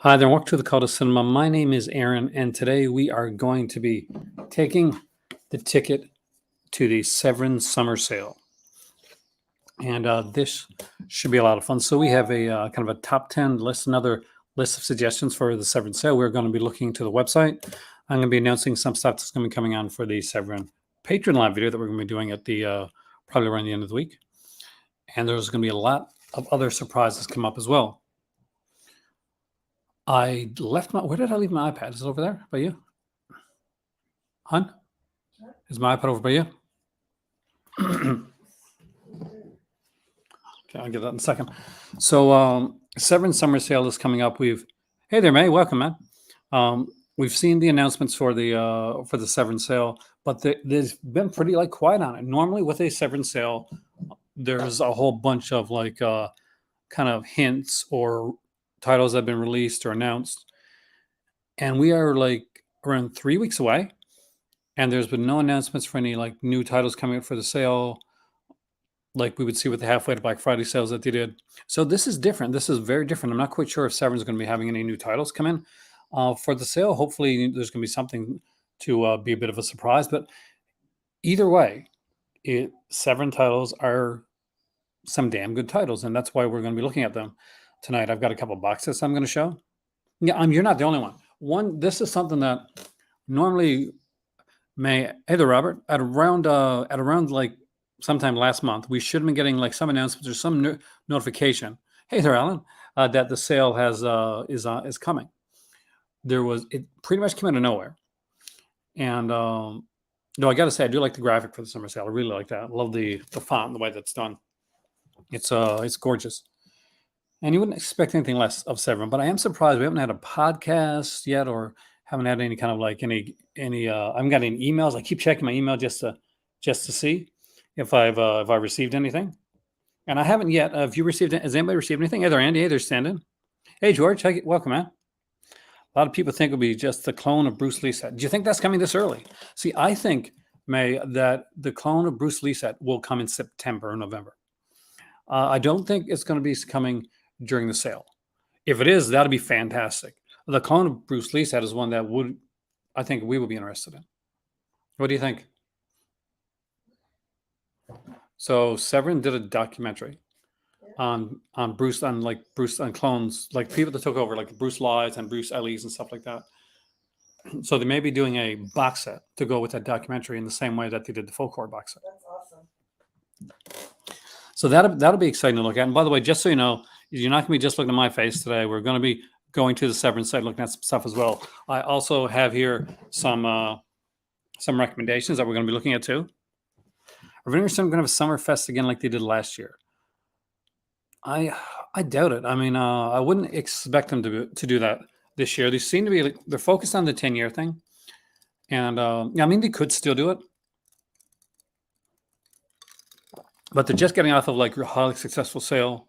Hi there, welcome to the Call to Cinema. My name is Aaron, and today we are going to be taking the ticket to the Severin summer sale. And this should be a lot of fun. So we have a kind of a top 10 list, another list of suggestions for the Severin sale. We're going to be looking to the website. I'm going to be announcing some stuff that's going to be coming on for the Severin Patreon live video that we're going to be doing at the probably around the end of the week. And there's going to be a lot of other surprises come up as well. I left where did I leave my iPad? Is it over there by you? Hun? Is my iPad over by you? Okay, I'll get that in a second. So Severin summer sale is coming up. Hey there, May. Welcome, man. We've seen the announcements for the Severin sale, but there's been pretty quiet on it. Normally with a Severin sale, there's a whole bunch of kind of hints or titles that have been released or announced. And we are around 3 weeks away. And there's been no announcements for any new titles coming out for the sale, like we would see with the halfway to Black Friday sales that they did. So this is different. This is very different. I'm not quite sure if Severin's going to be having any new titles come in for the sale. Hopefully there's going to be something to be a bit of a surprise. But either way, Severin titles are some damn good titles, and that's why we're going to be looking at them tonight. I've got a couple of box sets I'm going to show. Yeah, you're not the only one. This is something that normally hey there, Robert. At around sometime last month, we should have been getting some announcements or some notification. Hey there, Alan, that the sale is coming. It pretty much came out of nowhere, and no, I got to say I do like the graphic for the summer sale. I really like that. I love the font and the way that's done. It's gorgeous. And you wouldn't expect anything less of Severin, but I am surprised we haven't had a podcast yet, or haven't had any kind of any. I haven't got any emails. I keep checking my email just to see if I've received anything, and I haven't yet. Have you received it? Has anybody received anything? Hey there, Andy. Hey there, Standon. Hey George. Welcome, man. A lot of people think it'll be just the clone of Bruce Lee set. Do you think that's coming this early? See, I think May that the clone of Bruce Lee set will come in September or November. I don't think it's going to be coming during the sale. If it is, that'd be fantastic. The clone of Bruce Lee set is one that I think we would be interested in. What do you think? So Severin did a documentary on Bruce, on clones, people that took over, like Bruce Lies and Bruce Ellie's and stuff like that. So they may be doing a box set to go with that documentary in the same way that they did the Folk Horror box set. That's awesome. So that'll be exciting to look at. And by the way, just so you know, you're not going to be just looking at my face today. We're going to be going to the Severin site, looking at some stuff as well. I also have here some recommendations that we're going to be looking at too. Are we going to have a summer fest again like they did last year? I doubt it. I mean, I wouldn't expect them to do that this year. They seem to be they're focused on the 10-year thing, and I mean they could still do it, but they're just getting off of a highly successful sale.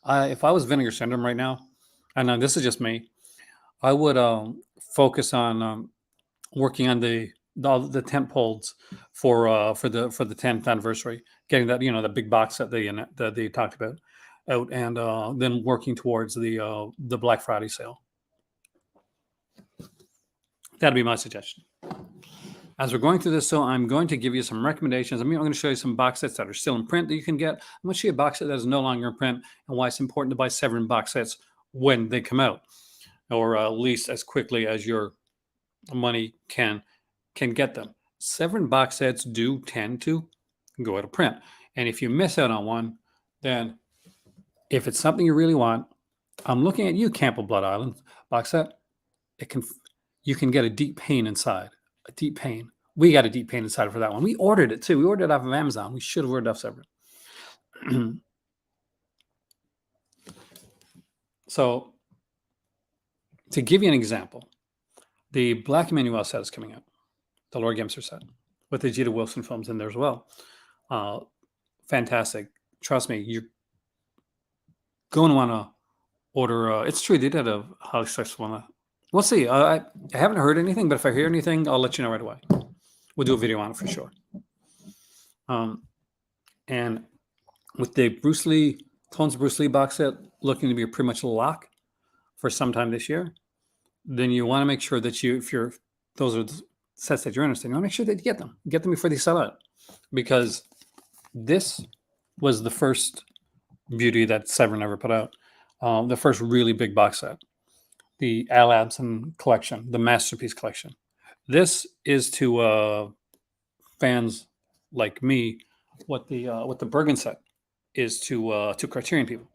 If I was Vinegar Syndrome right now, and this is just me, I would focus on working on the tent poles for the 10th anniversary, getting that the big box that they talked about out, and then working towards the Black Friday sale. That'd be my suggestion. As we're going through this, so I'm going to give you some recommendations. I'm going to show you some box sets that are still in print that you can get. I'm going to show you a box set that is no longer in print and why it's important to buy Severin box sets when they come out, or at least as quickly as your money can get them. Severin box sets do tend to go out of print. And if you miss out on one, then if it's something you really want, I'm looking at you, Camp of Blood Island box set. You can get a deep pain inside. A deep pain. We got a deep pain inside for that one. We ordered it too. We ordered it off of Amazon. We should have ordered it off Severin. So, to give you an example, the Black Emmanuel set is coming out. The Laura Gemser set with the Gita Wilson films in there as well. Fantastic. Trust me, you're going to want to order. It's true, they did a highly successful one. We'll see. I haven't heard anything, but if I hear anything, I'll let you know right away. We'll do a video on it for sure. And with the Bruce Lee, Clones of Bruce Lee box set looking to be a pretty much a lock for sometime this year, then you want to make sure that those are the sets that you're interested in, you want to make sure that you get them before they sell out, because this was the first beauty that Severin ever put out, the first really big box set, the Al Abson collection, the Masterpiece collection. This is to fans like me what the Bergen set is to Criterion people.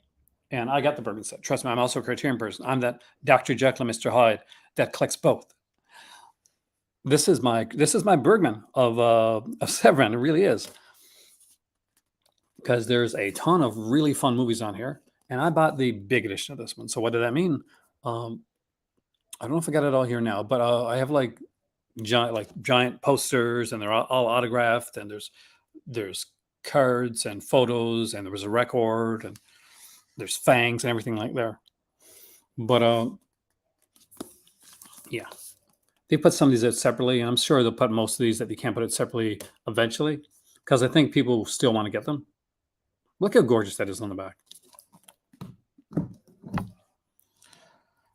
And I got the Bergen set. Trust me, I'm also a Criterion person. I'm that Dr. Jekyll and Mr. Hyde that collects both. This is my Bergman of Severin. It really is, because there's a ton of really fun movies on here, and I bought the big edition of this one. So what did that mean? I don't know if I got it all here now, but I have like giant posters, and they're all autographed, and there's cards and photos, and there was a record, and there's fangs and everything like there. But yeah, they put some of these out separately, and I'm sure they'll put most of these that you can't put it separately eventually, because I think people still want to get them. Look how gorgeous that is on the back.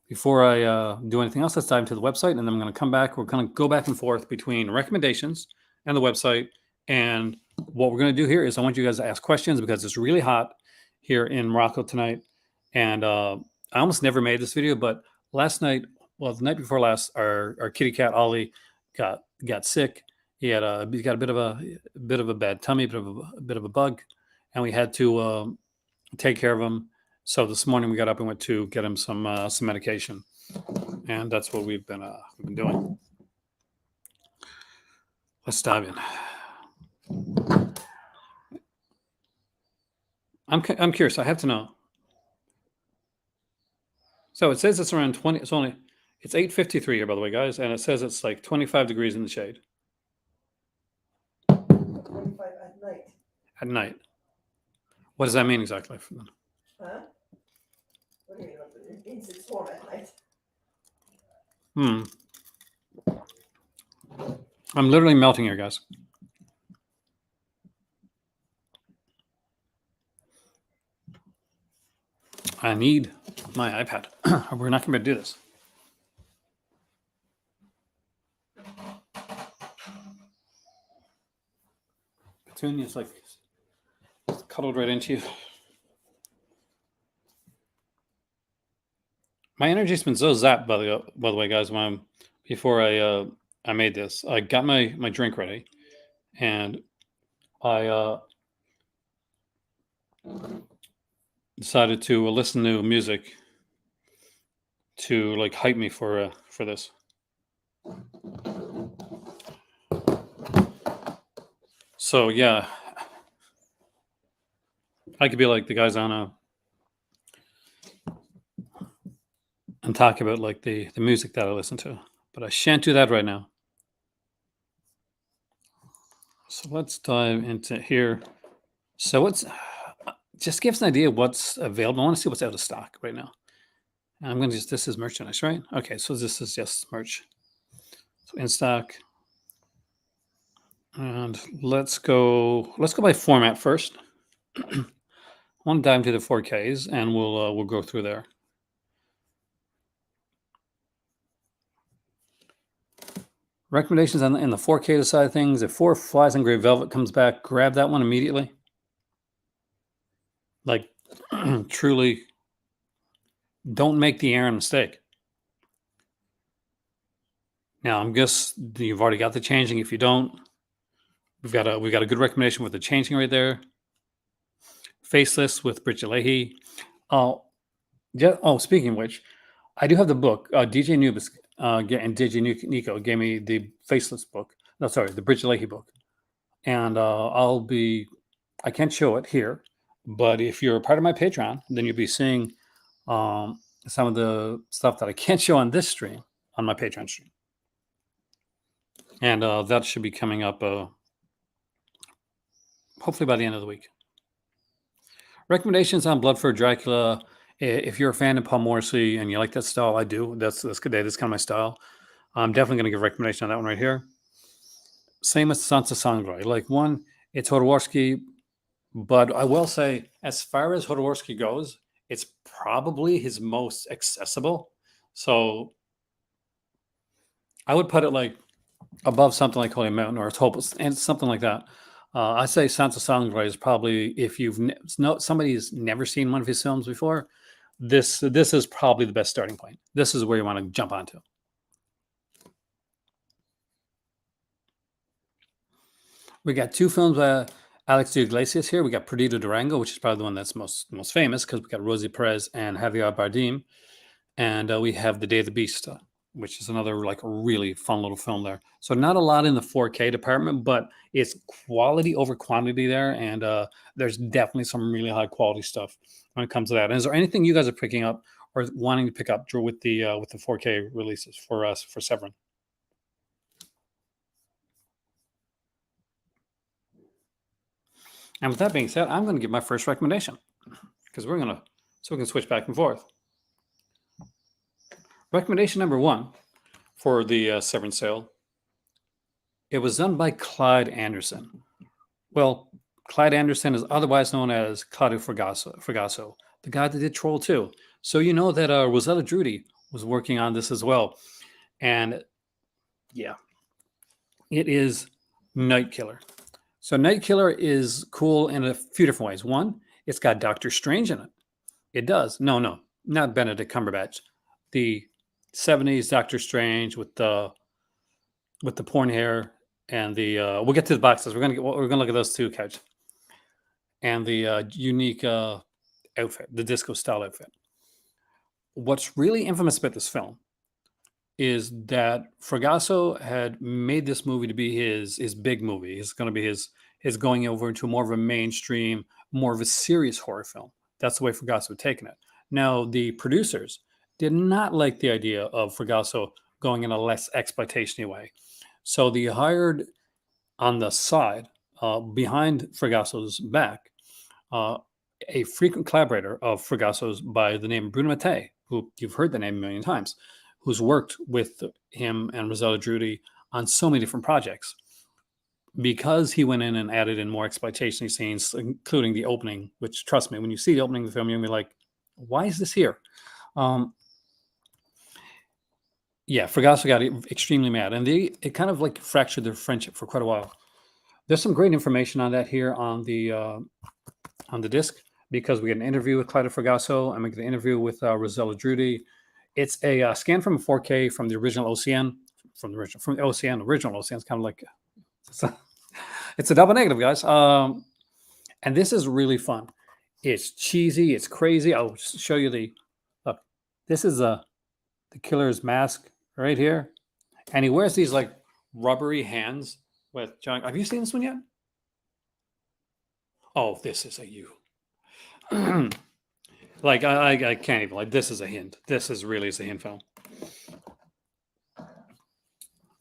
Before I do anything else, let's dive into the website, and then I'm going to come back. We're going to go back and forth between recommendations and the website. And what we're going to do here is I want you guys to ask questions, because it's really hot here in Morocco tonight. And I almost never made this video, but last night, the night before last, our kitty cat Ollie got sick. He got a bit of a bad tummy, a bit of a bug, and we had to take care of him. So this morning we got up and went to get him some medication, and that's what we've been doing. Let's dive in. I'm curious. I have to know. So it says it's around 20. It's 8:53 here, by the way, guys, and it says it's like 25 degrees in the shade 25 at night. at night. What does that mean exactly? Huh? What do you mean? It means it's warm at night. I'm literally melting here, guys. I need my iPad. We're not going to do this. Petunia's like cuddled right into you. My energy's been so zapped, by the way, guys. Before I made this, I got my drink ready, and I decided to listen to music to like hype me for this. So yeah, I could be like the guys on and talk about like the music that I listen to, but I shan't do that right now. So let's dive into here. So what's just give us an idea of what's available. I want to see what's out of stock right now. And I'm going to this is merchandise, right? Okay, so this is just merch. So in stock. And let's go by format first. I want to dive into the 4Ks, and we'll go through there. Recommendations in the 4K side of things. If 4 Flies on Gray Velvet comes back, grab that one immediately. Like, truly, don't make the Aaron mistake. Now, I'm guess you've already got the changing. If you don't, we've got a good recommendation with the changing right there. Faceless with Bridget Leahy. Speaking of which, I do have the book. DJ Nubis and DJ Nico gave me the Faceless book. No, sorry, the Bridget Leahy book. And I can't show it here, but if you're a part of my Patreon, then you'll be seeing some of the stuff that I can't show on this stream, on my Patreon stream. And that should be coming up hopefully by the end of the week. Recommendations on Blood for Dracula. If you're a fan of Paul Morrissey and you like that style, I do. That's good day. That's kind of my style. I'm definitely going to give a recommendation on that one right here. Same as Sansa Sangre. Like one, it's Hodorowski, but I will say, as far as Hodorowski goes, It's probably his most accessible. So I would put it like above something like Holy Mountain or It's Hopeless and something like that. I say Sansa Sangre is probably, if you've somebody who's never seen one of his films before, this is probably the best starting point. This is where you want to jump onto. We got two films by Alex de Iglesias here. We got Perdido Durango, which is probably the one that's most famous because we got Rosie Perez and Javier Bardem, and we have The Day of the Beast, which is another like really fun little film there. So not a lot in the 4K department, but it's quality over quantity there, and there's definitely some really high quality stuff when it comes to that. And is there anything you guys are picking up or wanting to pick up, Drew, with the 4K releases for us for Severin? And with that being said, I'm going to give my first recommendation because we can switch back and forth. Recommendation number one for the Severin sale. It was done by Clyde Anderson. Well, Clyde Anderson is otherwise known as Claudio Fragasso, the guy that did Troll 2. So you know that Rosella Drudy was working on this as well. And yeah, it is Night Killer. So Night Killer is cool in a few different ways. One, it's got Doctor Strange in it. It does. No, not Benedict Cumberbatch. The 70s Doctor Strange with the porn hair and the we'll get to the boxes. We're gonna look at those two, Couch. And the unique outfit, the disco style outfit. What's really infamous about this film is that Fragasso had made this movie to be his big movie. It's going to be his going over into more of a mainstream, more of a serious horror film. That's the way Fragasso had taken it. Now, the producers did not like the idea of Fragasso going in a less exploitation way. So they hired on the side, behind Fragasso's back, a frequent collaborator of Fragasso's by the name Bruno Mattei, who you've heard the name a million times, who's worked with him and Rosella Drudy on so many different projects. Because he went in and added in more exploitation scenes, including the opening, which, trust me, when you see the opening of the film, you're going to be like, why is this here? Yeah, Fragasso got extremely mad, and it kind of like fractured their friendship for quite a while. There's some great information on that here on the disc, because we get an interview with Claudio Fragasso and we get an interview with Rosella Drudy. It's a scan from a 4K from the original OCN, from the original OCN. It's kind of like it's a double negative, guys. And this is really fun. It's cheesy. It's crazy. I'll show you look. This is the killer's mask right here, and he wears these like rubbery hands with John. Have you seen this one yet? Oh, this is a you. Like I can't even, like, this is a hint. This is really a hint film.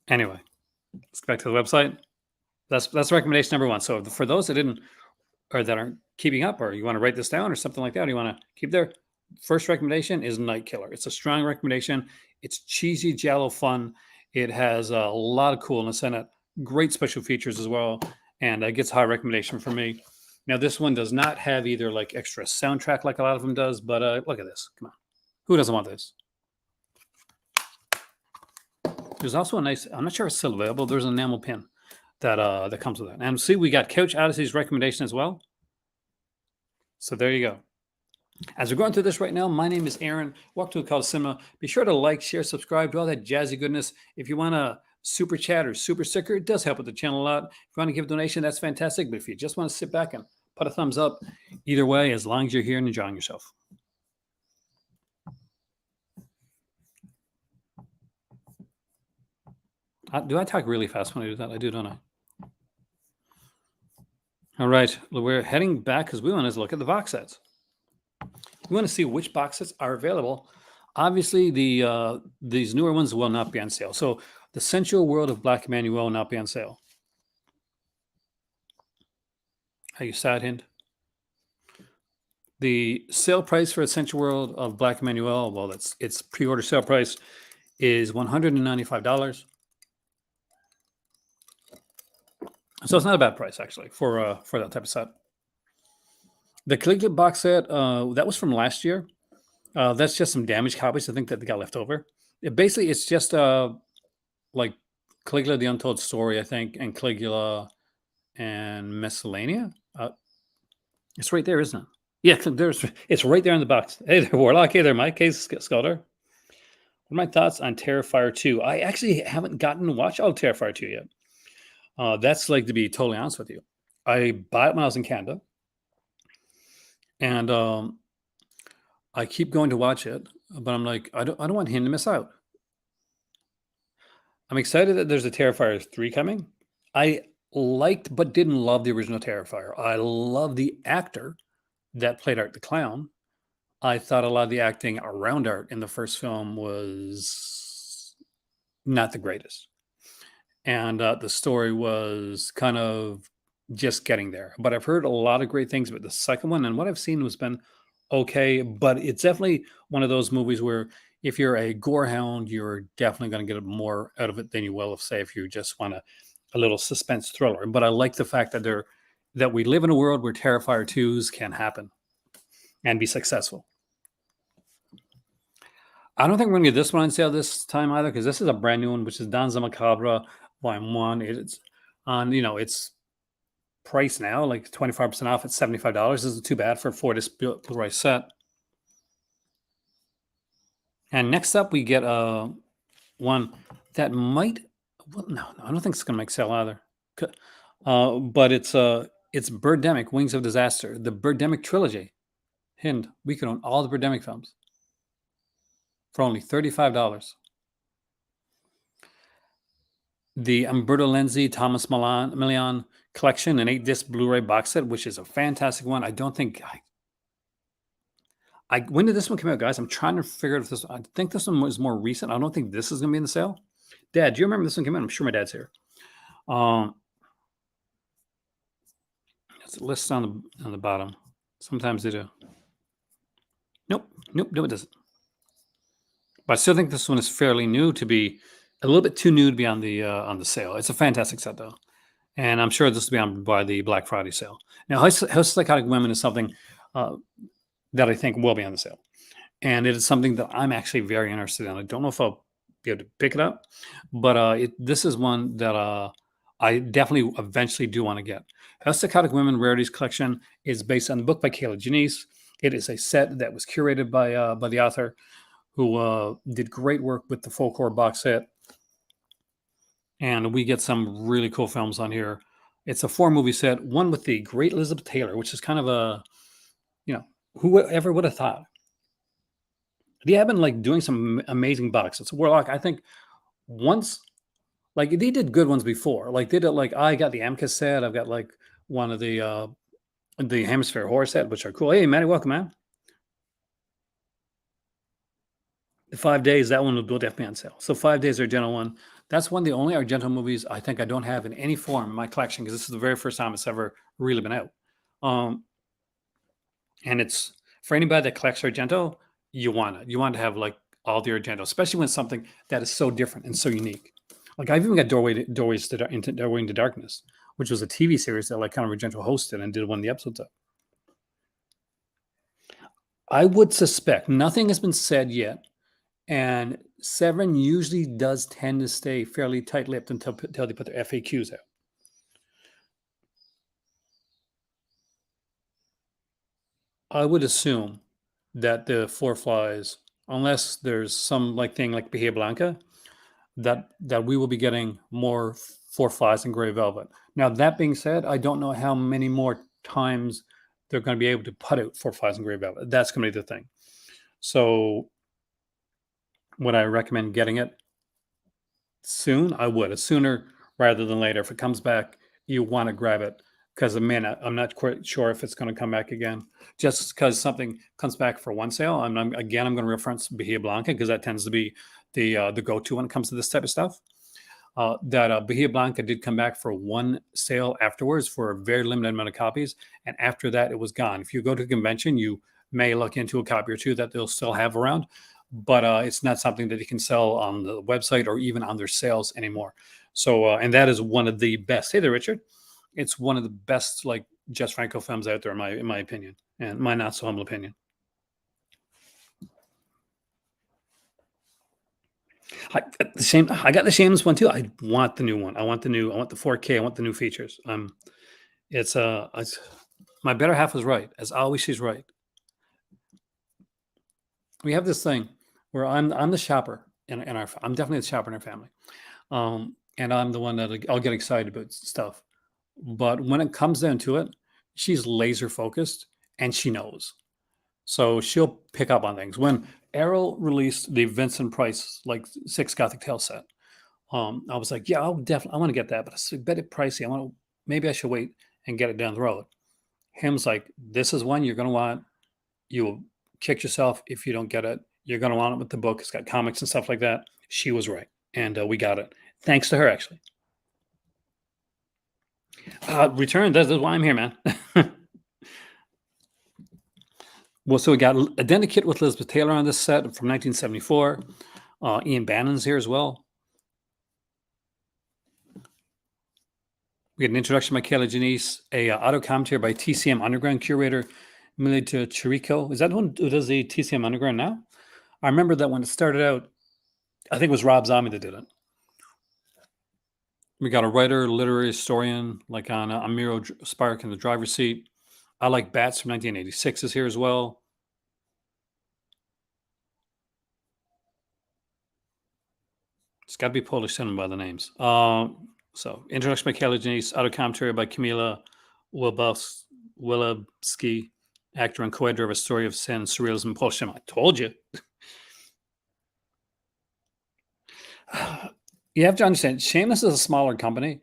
Anyway, let's go back to the website. That's recommendation number one. So for those that didn't, or that aren't keeping up, or you want to write this down or something like that, or you want to keep there, first recommendation is Night Killer. It's a strong recommendation. It's cheesy, giallo fun. It has a lot of coolness in it. Great special features as well, and it gets a high recommendation from me. Now, this one does not have either like extra soundtrack like a lot of them does, but look at this. Come on. Who doesn't want this? There's also a nice, I'm not sure it's still available, there's an enamel pin that comes with it. And see, we got Couch Odyssey's recommendation as well. So there you go. As we're going through this right now, my name is Aaron. Welcome to A Call to Cinema. Be sure to like, share, subscribe to all that jazzy goodness. If you want to super chat or super sticker, it does help with the channel a lot. If you want to give a donation, that's fantastic. But if you just want to sit back and put a thumbs up, either way, as long as you're here and enjoying yourself. Do I talk really fast when I do that? I do, don't I? All right, we're heading back because we want to look at the box sets. We want to see which box sets are available. Obviously, these newer ones will not be on sale. So the Sensual World of Black Emmanuel will not be on sale. Are you sad, Hind? The sale price for Sensual World of Black Emmanuel, well, its pre-order sale price is $195. So it's not a bad price, actually, for that type of set. The Caligula box set, that was from last year. That's just some damaged copies, I think, that they got left over. Basically, it's just like Caligula the Untold Story, I think, and Caligula and Miscellanea. It's right there, isn't it? Yeah, it's right there in the box. Hey there, Warlock. Hey there, Mike. Hey, Sculter. What are my thoughts on Terrifier 2? I actually haven't gotten to watch all Terrifier 2 yet. That's like, to be totally honest with you. I bought it when I was in Canada. And I keep going to watch it, but I'm like, I don't want him to miss out. I'm excited that there's a Terrifier 3 coming. I liked but didn't love the original Terrifier. I love the actor that played Art the Clown. I thought a lot of the acting around Art in the first film was not the greatest. And the story was kind of just getting there. But I've heard a lot of great things about the second one, and what I've seen has been okay. But it's definitely one of those movies where if you're a gore hound, you're definitely going to get more out of it than you will, say, if you just want a little suspense thriller. But I like the fact that we live in a world where Terrifier 2s can happen and be successful. I don't think we're going to get this one on sale this time either, because this is a brand new one, which is Danza Macabre Volume 1. It's on, it's price now, like 25% off at $75. This isn't too bad for a 4-disc Blu-ray set. And next up, we get one that might, well, no, I don't think it's going to make sale either. But it's Birdemic, Wings of Disaster, the Birdemic trilogy. Hint, we could own all the Birdemic films for only $35. The Umberto Lenzi, Thomas Milligan collection, an 8-disc Blu-ray box set, which is a fantastic one. I don't think when did this one come out, guys? I'm trying to figure out if this. I think this one was more recent. I don't think this is going to be in the sale. Dad, do you remember this one came out? I'm sure my dad's here. It's listed on the bottom. Sometimes they do. Nope, it doesn't. But I still think this one is fairly new to be a little bit too new to be on the sale. It's a fantastic set though, and I'm sure this will be on by the Black Friday sale. Now, House Psychotic Women is something that I think will be on the sale, and it is something that I'm actually very interested in. I don't know if I'll be able to pick it up, but this is one that I definitely eventually do want to get. House Psychotic Women Rarities Collection is based on the book by Kayla Janice. It is a set that was curated by the author, who did great work with the full core box set. And we get some really cool films on here. It's a 4-movie set, one with the great Elizabeth Taylor, which is kind of a, whoever would have thought? They have been like doing some amazing box sets. Warlock, I think once, like they did good ones before. Like they did, like I got the Amcas set. I've got like one of the Hemisphere Horror set, which are cool. Hey, Matty, welcome, man. The 5 days, that one will definitely be on sale. So 5 days Argento one. That's one of the only Argento movies I think I don't have in any form in my collection, because this is the very first time it's ever really been out. And it's for anybody that collects Argento, you want it. You want to have like all the Argento, especially when it's something that is so different and so unique. Like I've even got Doorway into Darkness, which was a TV series that like kind of Argento hosted and did one of the episodes of. I would suspect, nothing has been said yet, and Severin usually does tend to stay fairly tight-lipped until they put their FAQs out. I would assume that the Four Flies, unless there's some thing like Bahia Blanca, that we will be getting more Four Flies and Gray Velvet. Now, that being said, I don't know how many more times they're going to be able to put out Four Flies and Gray Velvet. That's going to be the thing. So would I recommend getting it soon? I would. Sooner rather than later. If it comes back, you want to grab it, because I'm not quite sure if it's going to come back again. Just because something comes back for one sale, I'm going to reference Bahia Blanca, because that tends to be the go-to when it comes to this type of stuff. Bahia Blanca did come back for one sale afterwards for a very limited amount of copies, and after that, it was gone. If you go to a convention, you may look into a copy or two that they'll still have around, but it's not something that you can sell on the website or even on their sales anymore. So, and that is one of the best. Hey there, Richard. it's one of the best like Jess Franco films out there in my opinion, and my not so humble opinion. I got the Shameless one too. I want the new one. I want the 4K. I want the new features. It's my better half was right. As always, she's right. We have this thing where I'm the shopper in our. I'm definitely the shopper in our family, and I'm the one that I'll get excited about stuff. But when it comes down to it, she's laser focused and she knows. So she'll pick up on things. When Errol released the Vincent Price like 6 Gothic Tale set, I was like, yeah, I want to get that, but it's a bit pricey. Maybe I should wait and get it down the road. Him's like, this is one you're gonna want. You will kick yourself if you don't get it. You're gonna want it with the book. It's got comics and stuff like that. She was right, and we got it thanks to her actually. Return. That's why I'm here, man. Well, so we got Identikit with Elizabeth Taylor on this set from 1974. Ian Bannon's here as well. We get an introduction by Kayla Janice, a auto commentary by TCM Underground curator Milita Chirico. Is that the one who does the TCM Underground now? I remember that when it started out, I think it was Rob Zombie that did it. We got a writer, literary historian, like on Amiro Spark in the driver's seat. I Like Bats from 1986 is here as well. It's got to be Polish cinema by the names. So, introduction by Kayla Janice, auto commentary by Kamila Wilabski, actor and co-editor of A Story of Sin, Surrealism, and Polish cinema. I told you. You have to understand, Shameless is a smaller company,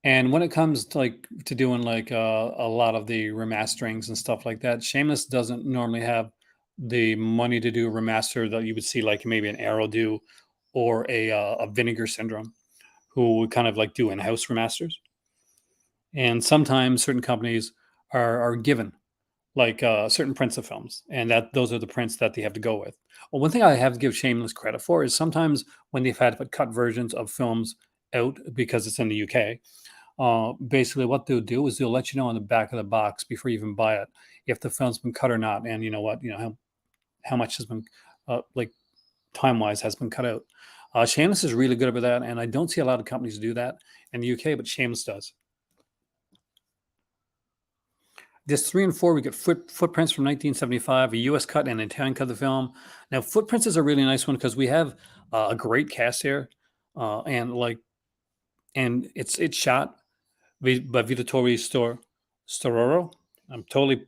and when it comes to doing like a lot of the remasterings and stuff like that, Shameless doesn't normally have the money to do a remaster that you would see like maybe an Arrow do or a Vinegar Syndrome, who would kind of like do in-house remasters. And sometimes certain companies are given like certain prints of films, and that those are the prints that they have to go with. Well, one thing I have to give Shameless credit for is sometimes when they've had to put cut versions of films out because it's in the UK, basically what they'll do is they'll let you know on the back of the box before you even buy it if the film's been cut or not, and you know what, how much has been like time-wise has been cut out. Shameless is really good about that, and I don't see a lot of companies do that in the UK, but Shameless does. This 3 and 4, we get Footprints from 1975, a U.S. cut and an Italian cut of the film. Now, Footprints is a really nice one because we have a great cast here, and it's shot by Vittore Storaro. I'm totally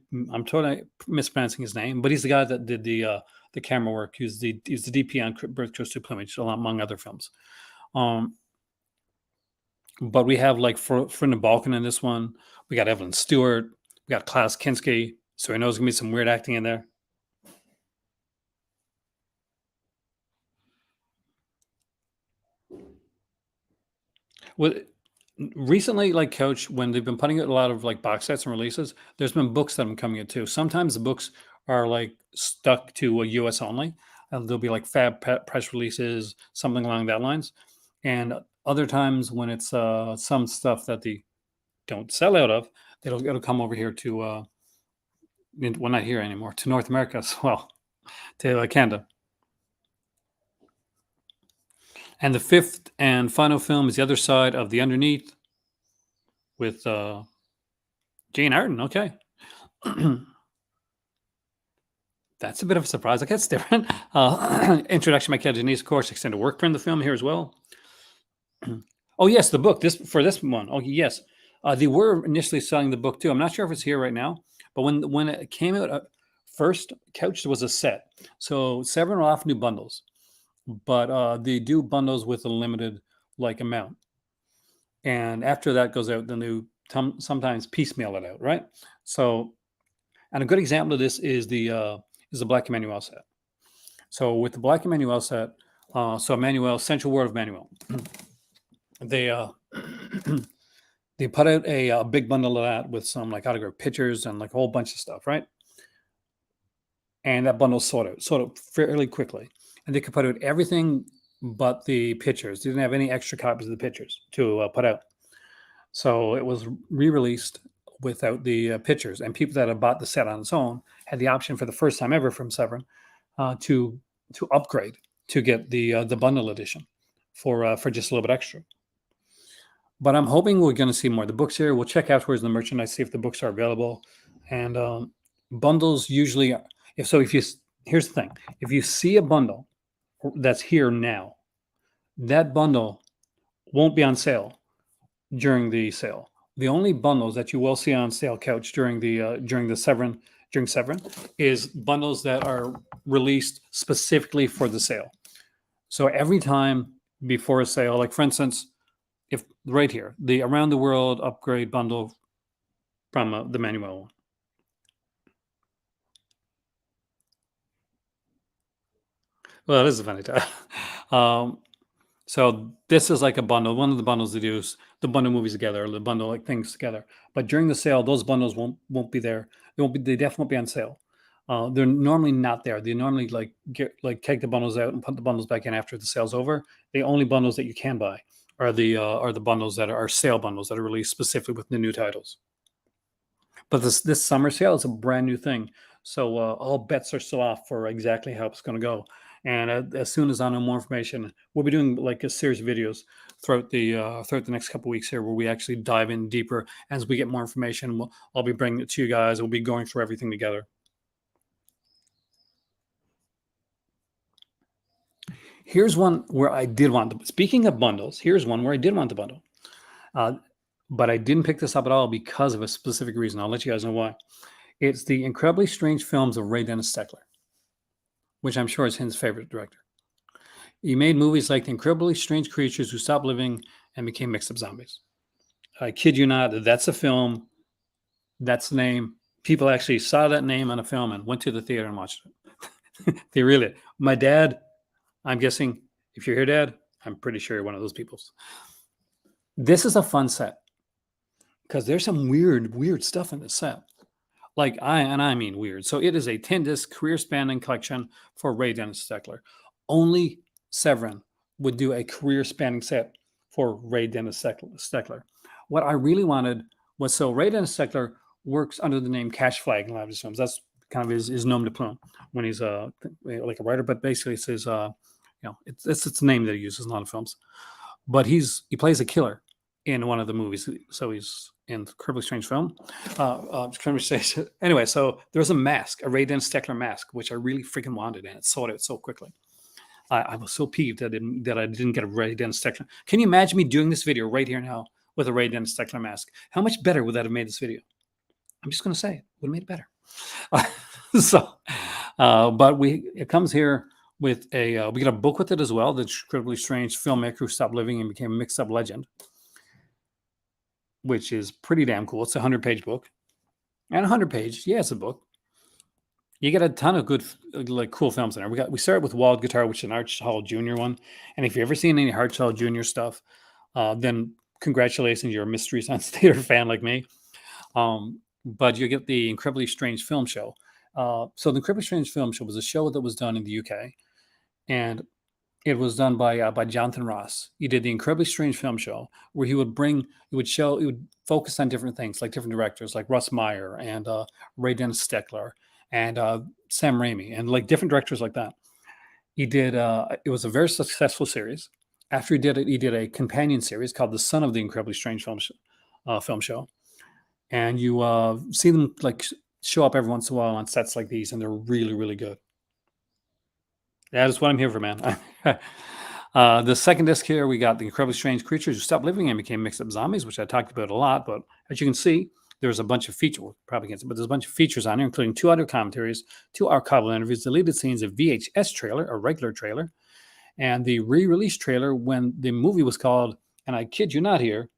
mispronouncing his name, but he's the guy that did the camera work. He's the DP on Birth Goes to Plumage, among other films. But we have like Frinda Balkan in this one. We got Evelyn Stewart. We got Klaus Kinski, so I know there's gonna be some weird acting in there. Well, recently, like Coach, when they've been putting out a lot of like box sets and releases, there's been books that have been coming out too. Sometimes the books are like stuck to a US only, and there'll be like fab press releases, something along that lines. And other times when it's some stuff that they don't sell out of, it'll come over here to well, not here anymore, to North America as well, to Canada. And the fifth and final film is The Other Side of the Underneath with Jane Arden. Okay. That's a bit of a surprise. I guess different. Introduction by Kayla Janice, of course, extended work print of the film here as well. Oh, yes, the book. This one. Oh, yes. They were initially selling the book too. I'm not sure if it's here right now, but when it came out first, Couched was a set. So Severin will often do bundles, but they do bundles with a limited like amount. And after that goes out, then they sometimes piecemeal it out, right? So, and a good example of this is the Black Emmanuel set. So with the Black Emmanuel set, so Emmanuel, Central World of Emmanuel, they they put out a big bundle of that with some like autographed pictures and like a whole bunch of stuff, right? And that bundle sold out fairly quickly. And they could put out everything but the pictures. They didn't have any extra copies of the pictures to put out. So it was re-released without the pictures, and people that had bought the set on its own had the option for the first time ever from Severin to upgrade to get the bundle edition for just a little bit extra. But I'm hoping we're going to see more of the books here. We'll check afterwards in the merchandise, see if the books are available. And bundles usually, if you here's the thing, if you see a bundle that's here now, that bundle won't be on sale during the sale. The only bundles that you will see on sale couch during the Severin is bundles that are released specifically for the sale. So every time before a sale, like for instance, if right here, the Around the World upgrade bundle from the Manuel one. Well, it is a funny time. So this is like a bundle. One of the bundles they do is the bundle movies together, or the bundle like things together. But during the sale, those bundles won't be there. They won't be. They definitely won't be on sale. They're normally not there. They normally take the bundles out and put the bundles back in after the sale's over. The only bundles that you can buy are the bundles that are sale bundles that are released specifically with the new titles. But this summer sale is a brand new thing, so all bets are still off for exactly how it's going to go. And as soon as I know more information, we'll be doing like a series of videos throughout the next couple of weeks here, where we actually dive in deeper as we get more information. I'll be bringing it to you guys. We'll be going through everything together. Here's one where I did want to. Speaking of bundles, here's one where I did want the bundle, but I didn't pick this up at all because of a specific reason. I'll let you guys know why. It's the Incredibly Strange Films of Ray Dennis Steckler, which I'm sure is his favorite director. He made movies like The Incredibly Strange Creatures Who Stopped Living and Became Mixed Up Zombies. I kid you not, that's a film. That's the name. People actually saw that name on a film and went to the theater and watched it. They really. My dad, I'm guessing, if you're here, Dad, I'm pretty sure you're one of those people. This is a fun set because there's some weird stuff in this set. I mean weird. So it is a 10-disc career-spanning collection for Ray Dennis Steckler. Only Severin would do a career-spanning set for Ray Dennis Steckler. What I really wanted was, so Ray Dennis Steckler works under the name Cash Flag in a lot of his films. That's kind of his nom de plume when he's like a writer. But basically, it's his it's the name that he uses in a lot of films. But he plays a killer in one of the movies. So he's in Incredibly Strange Film. Anyway, so there's a mask, a Ray Dennis Steckler mask, which I really freaking wanted, and it sold out so quickly. I was so peeved that I didn't get a Ray Dennis Steckler. Can you imagine me doing this video right here now with a Ray Dennis Steckler mask? How much better would that have made this video? I'm just going to say it would have made it better. But it comes here with we get a book with it as well. The Incredibly Strange Filmmaker Who Stopped Living and Became a Mixed Up Legend, which is pretty damn cool. It's a 100-page book. And 100-page, yeah, it's a book. You get a ton of good, like, cool films in there. We started with Wild Guitar, which is an Arch Hall Jr. one. And if you've ever seen any Arch Hall Jr. stuff, then congratulations, you're a Mystery Science Theater fan like me. But you get the Incredibly Strange Film Show. So the Incredibly Strange Film Show was a show that was done in the UK, and it was done by Jonathan Ross. He did the Incredibly Strange Film He would focus on different things, like different directors, like Russ Meyer and Ray Dennis Steckler and Sam Raimi, and like different directors like that. He did. It was a very successful series. After he did it, he did a companion series called The Son of the Incredibly Strange Film Show. And you see them like show up every once in a while on sets like these, and they're really, really good. That is what I'm here for, man. The second disc here, we got The Incredibly Strange Creatures Who Stopped Living and Became Mixed Up Zombies, which I talked about a lot. But as you can see, there's a bunch of features, probably can't see, but there's a bunch of features on here, including 2 audio commentaries, 2 archival interviews, deleted scenes, a VHS trailer, a regular trailer, and the re-release trailer when the movie was called, and I kid you not here,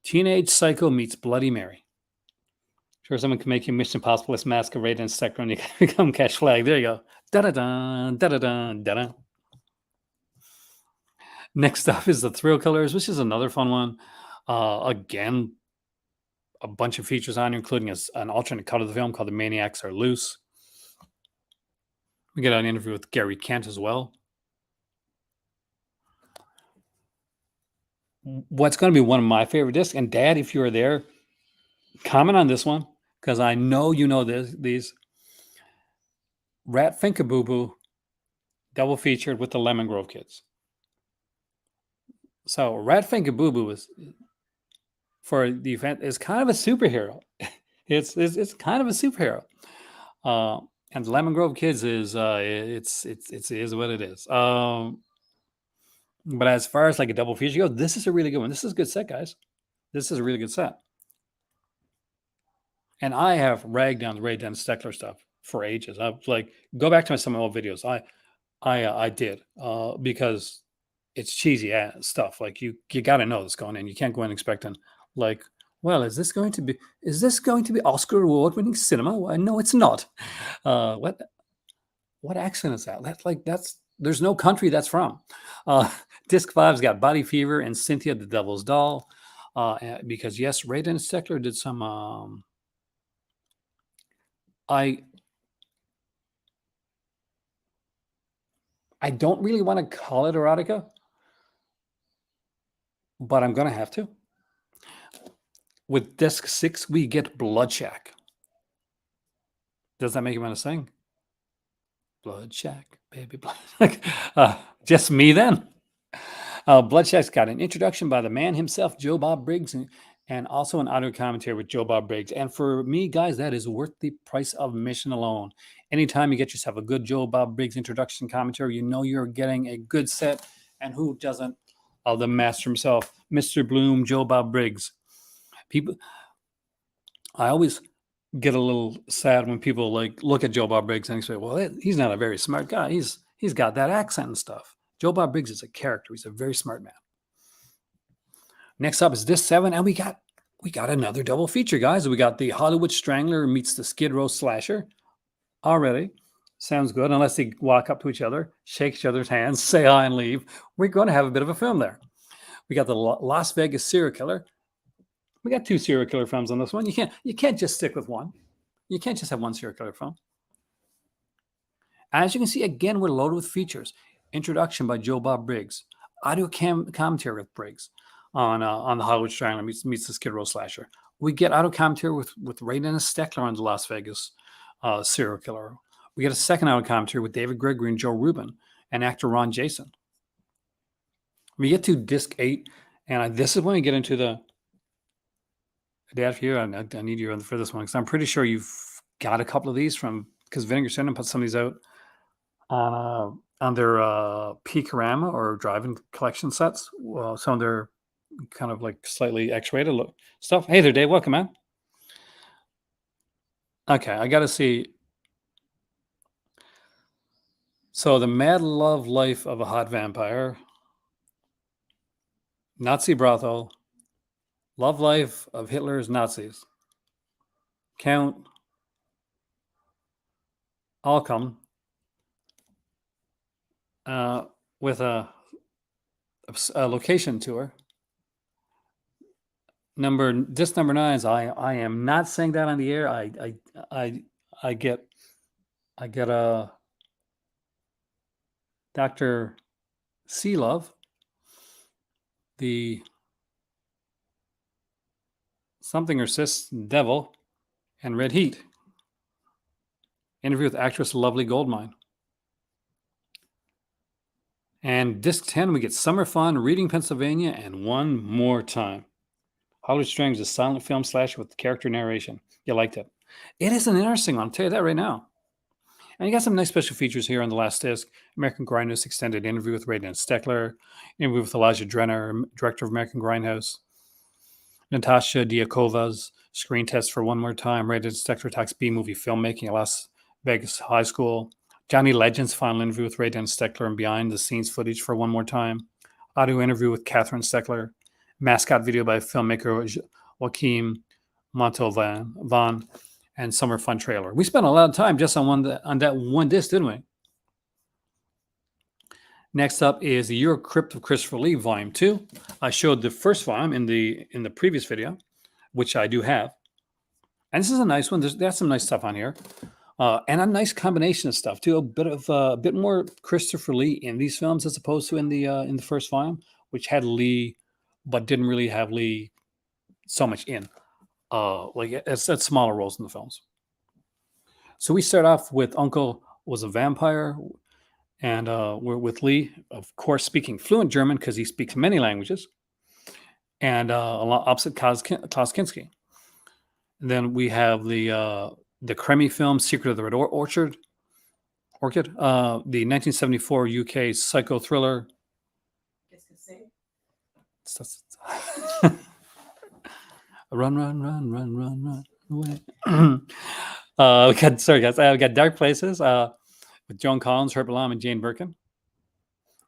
Teenage Psycho Meets Bloody Mary. Sure, someone can make you Mission Impossible with masquerade and Steckler and you can become Cash Flag. There you go. Da-da-da, da-da-da, da-da. Next up is the Thrill Killers, which is another fun one. Again, a bunch of features on here, including an alternate cut of the film called The Maniacs Are Loose. We get an interview with Gary Kent as well. what's going to be one of my favorite discs. And Dad, if you're there, comment on this one because I know you know these Rat Finka Boo Boo double featured with the Lemon Grove Kids. So Rat Finka Boo Boo is for the event is kind of a superhero. It's kind of a superhero. And the Lemon Grove Kids is it is what it is. But as far as like a double feature goes, this is a really good one. This is a good set, guys. This is a really good set. And I have ragged on the Ray Dennis Steckler stuff for ages. I've like go back to some of my old videos. I did because it's cheesy stuff. Like you got to know this going in. You can't go in expecting like, well, is this going to be Oscar award winning cinema? Well, no, it's not. What accent is that? That's there's no country that's from. Disc 5's got Body Fever and Cynthia the Devil's Doll. Because yes, Ray Dennis Steckler did some I don't really want to call it erotica, but I'm gonna have to. With disc 6, we get Blood Shack. Does that make you want to sing? Blood Shack, baby blood. Just me then. Blood Shack's got an introduction by the man himself, Joe Bob Briggs, and also an audio commentary with Joe Bob Briggs. And for me, guys, that is worth the price of admission alone. Anytime you get yourself a good Joe Bob Briggs introduction commentary, you know you're getting a good set. And who doesn't? The master himself, Mr. Bloom, Joe Bob Briggs. People, I always get a little sad when people like look at Joe Bob Briggs and say, well, he's not a very smart guy. He's got that accent and stuff. Joe Bob Briggs is a character. He's a very smart man. Next up is disc 7, and we got another double feature, guys. We got the Hollywood Strangler meets the Skid Row Slasher. Already sounds good, unless they walk up to each other, shake each other's hands, say hi, and leave. We're going to have a bit of a film there. We got the Las Vegas Serial Killer. We got 2 serial killer films on this one. You can't just stick with one. You can't just have one serial killer film. As you can see, again, we're loaded with features. Introduction by Joe Bob Briggs. Audio commentary with Briggs on the Hollywood Strangler meets the Skid Row Slasher. We get audio commentary with Ray Dennis Steckler on the Las Vegas serial killer. We get a second audio commentary with David Gregory and Joe Rubin and actor Ron Jason. We get to disc 8, and this is when we get into the Dad, for you, I need you for this one because I'm pretty sure you've got a couple of these because Vinegar Syndrome put some of these out on their Peakorama or drive-in collection sets. Well, some of their kind of like slightly X-rated stuff. Hey there, Dave. Welcome, man. Okay, I got to see. So, The Mad Love Life of a Hot Vampire, Nazi Brothel, Love Life of Hitler's Nazis, Count, Alcom, with a location tour. Disc number 9 is I am not saying that on the air. I get a Dr. C Love, the Something or Sis Devil, and Red Heat. Interview with actress Lovely Goldmine. And disc 10, we get Summer Fun, Reading Pennsylvania, and One More Time. Hollywood Strangler is a silent film slasher with character narration. You liked it. It is an interesting one, I'll tell you that right now. And you got some nice special features here on the last disc. American Grindhouse extended interview with Ray Dennis Steckler, interview with Elijah Drenner, director of American Grindhouse. Natasha Diakova's screen test for One More Time. Ray Dennis Steckler talks B-movie filmmaking at Las Vegas High School. Johnny Legend's final interview with Ray Dennis Steckler and behind the scenes footage for One More Time. Audio interview with Catherine Steckler. Mascot video by filmmaker Joaquim Montalvan, and Summer Fun trailer. We spent a lot of time just on that one disc, didn't we? Next up is the Euro Crypt of Christopher Lee, Volume 2. I showed the first volume in the previous video, which I do have. And this is a nice one. There's some nice stuff on here. And a nice combination of stuff, too. A bit more Christopher Lee in these films as opposed to in the first volume, which had Lee but didn't really have Lee so much in. Like it's smaller roles in the films. So we start off with Uncle was a vampire, and we're with Lee, of course, speaking fluent German because he speaks many languages, and a lot opposite Klaus Kinski. And then we have the Kremi film Secret of the Red Orchid, the 1974 UK psycho thriller. Qu'est-ce que c'est? Run, run, run, run, run, run away. We got sorry guys. We got Dark Places with Joan Collins, Herbert Lom, and Jane Birkin.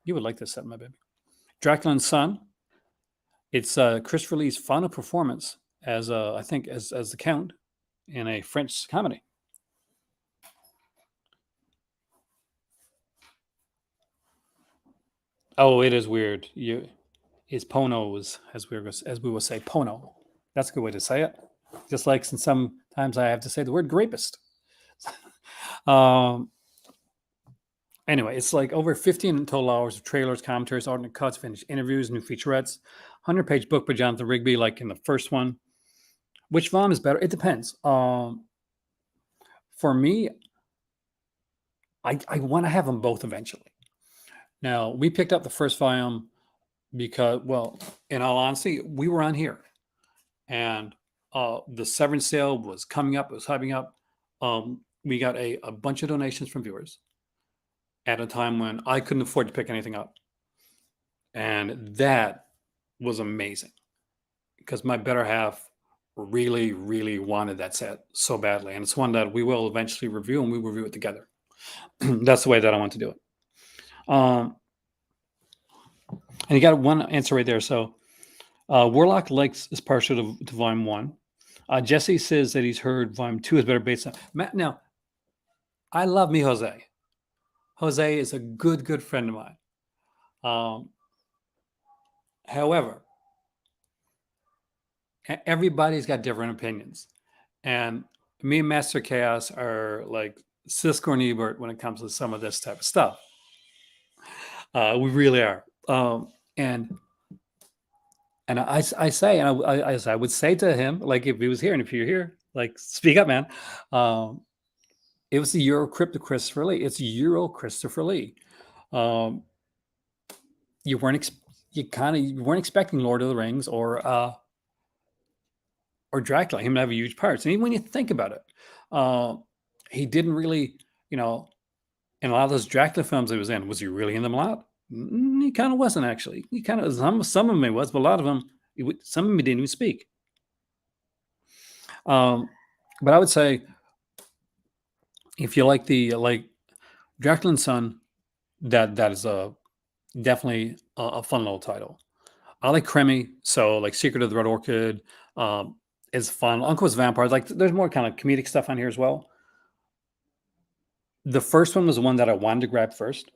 You would like this set, my baby. Dracula and Son. It's Christopher Lee's final performance as I think as the Count in a French comedy. Oh, it is weird. Is Ponos, as we will say, Pono. That's a good way to say it. Just like sometimes I have to say the word rapist. Anyway, it's like over 15 total hours of trailers, commentaries, alternate cuts, finished interviews, new featurettes, 100-page book by Jonathan Rigby, like in the first one. Which volume is better? It depends. For me, I want to have them both eventually. Now, we picked up the first volume because, well, in all honesty, we were on here. And the Severin sale was coming up. It was hyping up. We got a bunch of donations from viewers at a time when I couldn't afford to pick anything up. And that was amazing because my better half really, really wanted that set so badly. And it's one that we will eventually review, and we will review it together. That's the way that I want to do it. And you got one answer right there. So Warlock likes is partial to volume 1. Jesse says that he's heard volume 2 is better based on Matt. Now, I love me Jose. Jose is a good friend of mine. However, everybody's got different opinions, and me and Master Chaos are like Siskel and Ebert when it comes to some of this type of stuff. We really are. And I say, and I would say to him, like if he was here, and if you're here, like speak up, man. It was the Euro Crypto Christopher Lee. It's Euro Christopher Lee. You weren't expecting Lord of the Rings or Dracula, him to have huge parts. And even when you think about it, he didn't really, in a lot of those Dracula films he was in, was he really in them a lot? He kind of wasn't actually. He kind of some of them he was, but a lot of them, some of them he didn't even speak. But I would say, if you like Dracula and Son, that is definitely a fun little title. I like Kremi, so like Secret of the Red Orchid is fun. Uncle's Vampire, like there's more kind of comedic stuff on here as well. The first one was the one that I wanted to grab first.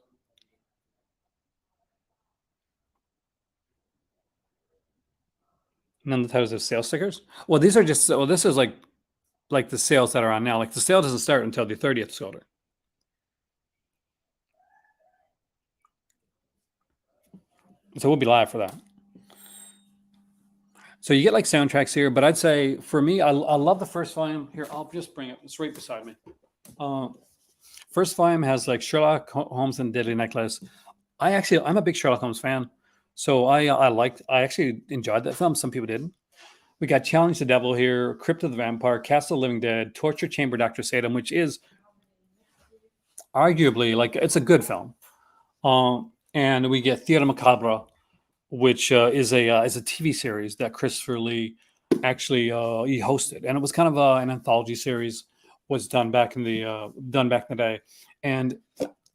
None of the titles have sale stickers. Well, these are just. Well, this is like the sales that are on now. Like the sale doesn't start until the 30th shoulder. So we'll be live for that. So you get like soundtracks here, but I'd say for me, I love the first volume. Here, I'll just bring it. It's right beside me. First volume has like Sherlock Holmes and Deadly Necklace. I'm a big Sherlock Holmes fan, so I actually enjoyed that film. Some people didn't. We got Challenge the Devil here, Crypt of the Vampire, Castle of the Living Dead, Torture Chamber, Dr. Sadum, which is arguably like it's a good film. And we get Theatre Macabre, which is a TV series that Christopher Lee actually he hosted, and it was kind of an anthology series. Was done back in the day, and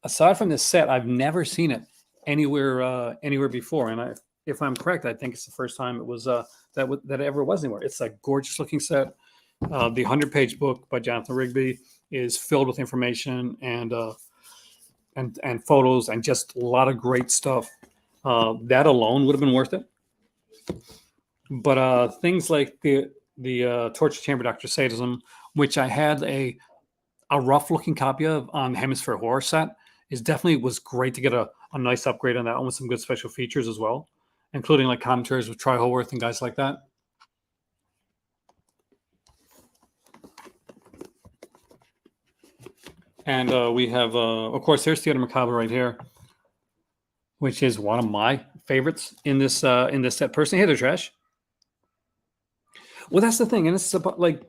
aside from this set, I've never seen it anywhere before. And if I'm correct, I think it's the first time it was that it ever was anywhere. It's a gorgeous looking set. The 100-page book by Jonathan Rigby is filled with information and photos and just a lot of great stuff. That alone would have been worth it. But things like the Torture Chamber, Dr. Sadism, which I had a rough looking copy of on Hemisphere Horror Set, was great to get a nice upgrade on that one with some good special features as well. including like commentaries with Troy Holworth and guys like that. And we have, of course, there's Theater Macabre right here, which is one of my favorites in this set. Personally, hey, they're trash. Well, that's the thing, and it's about like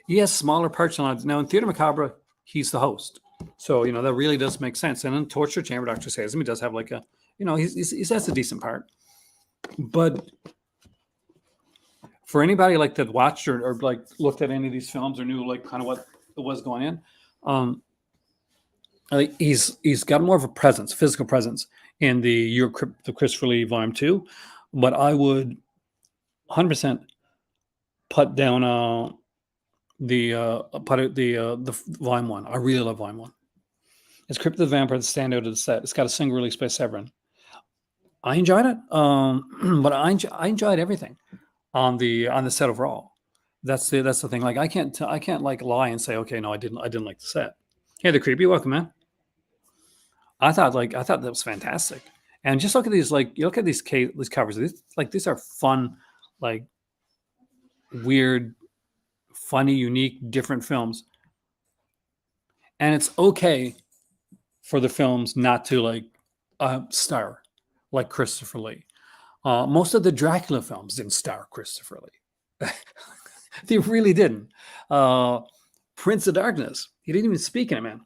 he has smaller parts on it. Now in Theater Macabre, he's the host, so that really does make sense. And in Torture Chamber, Doctor Says he does have like a he has a decent part, but for anybody like that watched or like looked at any of these films or knew like kind of what was going in, he's got more of a presence, physical presence in the Christopher Lee Volume 2, but I would 100% put down the Volume 1. I really love Volume 1. It's Crypt of the Vampire, the standout of the set. It's got a single release by Severin. I enjoyed it, but I enjoyed everything on the set overall. That's the thing. Like I can't like lie and say, okay, no, I didn't like the set. Hey, the creepy, welcome, man. I thought that was fantastic. And just look at these, like you look at these covers. These are fun, like weird, funny, unique, different films. And it's okay for the films not to like star like Christopher Lee. Most of the Dracula films didn't star Christopher Lee. They really didn't. Prince of Darkness, he didn't even speak in it, man.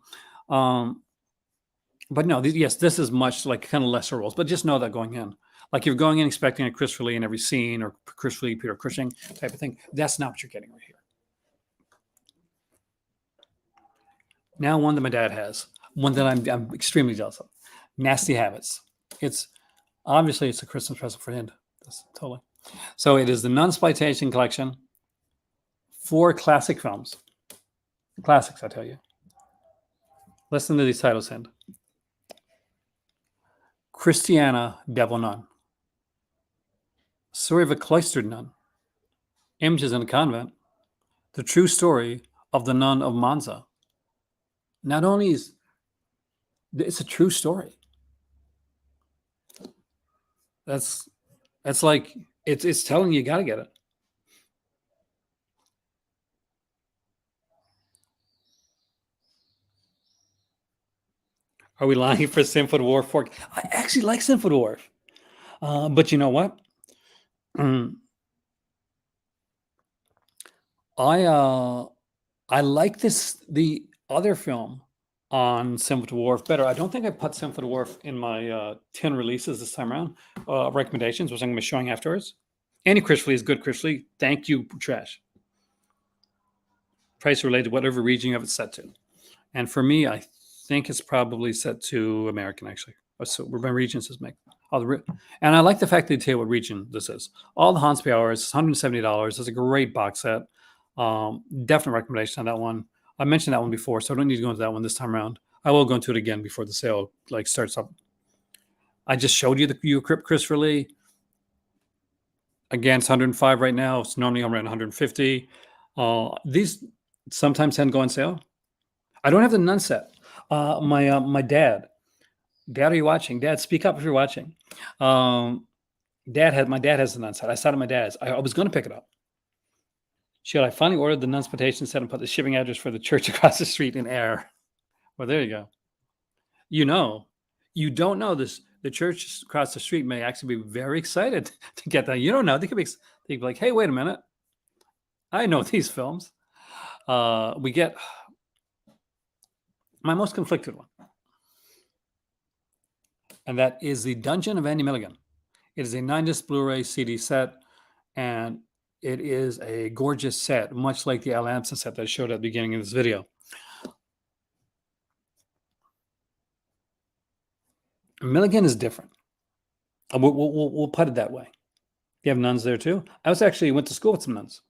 But no, this is much like kind of lesser roles. But just know that going in, like you're going in expecting a Christopher Lee in every scene or Christopher Lee, Peter Cushing type of thing. That's not what you're getting right here. Now, one that my dad has, one that I'm extremely jealous of. Nasty Habits. It's obviously it's a Christmas present for him. That's totally. So it is the Nunsploitation collection. 4 classic films. Classics, I tell you. Listen to these titles, Hind. Christiana, Devil Nun. Story of a Cloistered Nun. Images in a Convent. The True Story of the Nun of Monza. Not only is it's a true story. That's like it's telling you got to get it. Are we lying for Sinful Dwarf Fork? I actually like Sinful Dwarf, but you know what? I like the other film on Sinful Dwarf better. I don't think I put Sinful Dwarf in my 10 releases this time around. Recommendations, which I'm going to be showing afterwards. Any Chris Lee is good, Chris Lee. Thank you, trash. Price related to whatever region you have it set to. And for me, I think it's probably set to American, actually. So my regions is make. And I like the fact they tell you what region this is. All the Hansby Hours, $170. It's a great box set. Definite recommendation on that one. I mentioned that one before, so I don't need to go into that one this time around. I will go into it again before the sale starts up. I just showed you the Crypt Christopher Lee. Again, it's 105 right now. It's normally around 150. These sometimes tend to go on sale. I don't have the Nun set. My dad. Dad, are you watching? Dad, speak up if you're watching. My dad has the Nun set. I saw it at my dad's. I was going to pick it up. I finally ordered the Nunsploitation set and put the shipping address for the church across the street in air. Well, there you go. You don't know this. The church across the street may actually be very excited to get that. You don't know. They'd be like, hey, wait a minute. I know these films. We get my most conflicted one. And that is the Dungeon of Andy Milligan. It is a 9-disc Blu-ray CD set. And it is a gorgeous set, much like the Al Amson set that I showed at the beginning of this video. Milligan is different. We'll put it that way. You have nuns there too. I went to school with some nuns.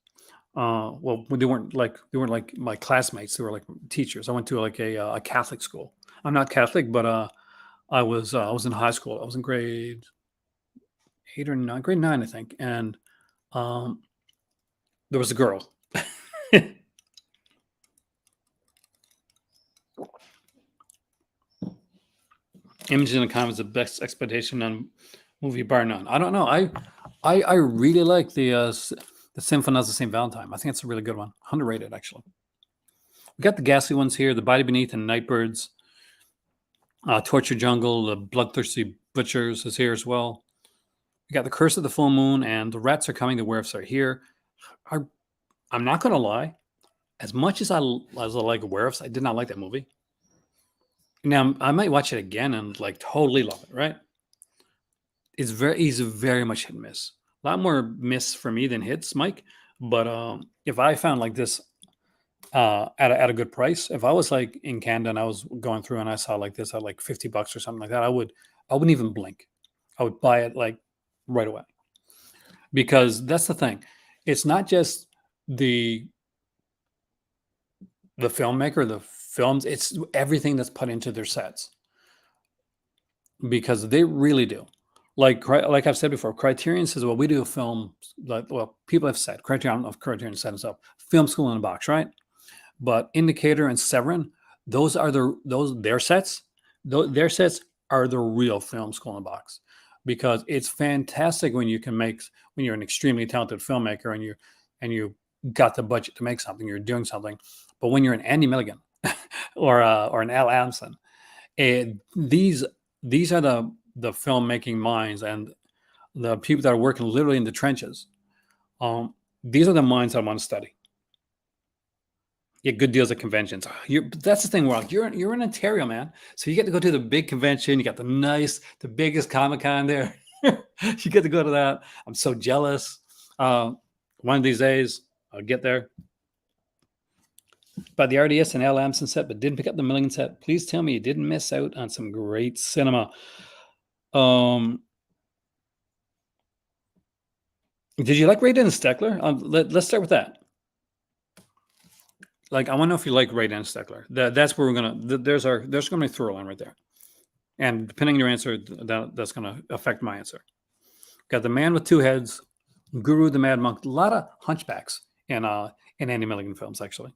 Well, they weren't like my classmates. They were like teachers. I went to like a Catholic school. I'm not Catholic, but I was in high school. I was in grade 8 or 9, grade 9, I think, and there was a girl. Images in a Convent is the best exploitation on movie bar none. I don't know. I really like the Symphony of the St. Valentine. I think it's a really good one. Underrated, actually. We got the ghastly ones here: The Body Beneath and Nightbirds. Torture Jungle, The Bloodthirsty Butchers is here as well. We got The Curse of the Full Moon and The Rats Are Coming. The Werewolves Are Here. I'm not going to lie. As much as I like Werewolves, I did not like that movie. Now I might watch it again and like totally love it. Right? He's very much hit and miss. A lot more miss for me than hits, Mike. But if I found like this at a good price, if I was like in Canada and I was going through and I saw like this at like $50 or something like that, I wouldn't even blink. I would buy it like right away. Because that's the thing. It's not just the filmmaker, the films, it's everything that's put into their sets. Because they really do. Like I've said before, Criterion says, well, we do a film, like, well, people have said, Criterion, I don't know if Criterion said itself, film school in a box, right? But Indicator and Severin, their sets, their sets are the real film school in a box, because it's fantastic when you're an extremely talented filmmaker and you got the budget to make something, you're doing something. But when you're an Andy Milligan or an Al Adamson, these are the filmmaking minds and the people that are working literally in the trenches. These are the minds I want to study. Get good deals at conventions. That's the thing, Rock. You're in Ontario, man. So you get to go to the big convention. You got the biggest Comic-Con there. You get to go to that. I'm so jealous. One of these days, I'll get there. But the RDS and Al Amson set, but didn't pick up the Milligan set. Please tell me you didn't miss out on some great cinema. Did you like Ray Dennis Steckler? Let's start with that. Like, I want to know if you like Ray Dennis Steckler. That's where we're gonna. There's gonna be a throw line right there, and depending on your answer, that's gonna affect my answer. Got The Man with Two Heads, Guru the Mad Monk. A lot of hunchbacks in Andy Milligan films, actually.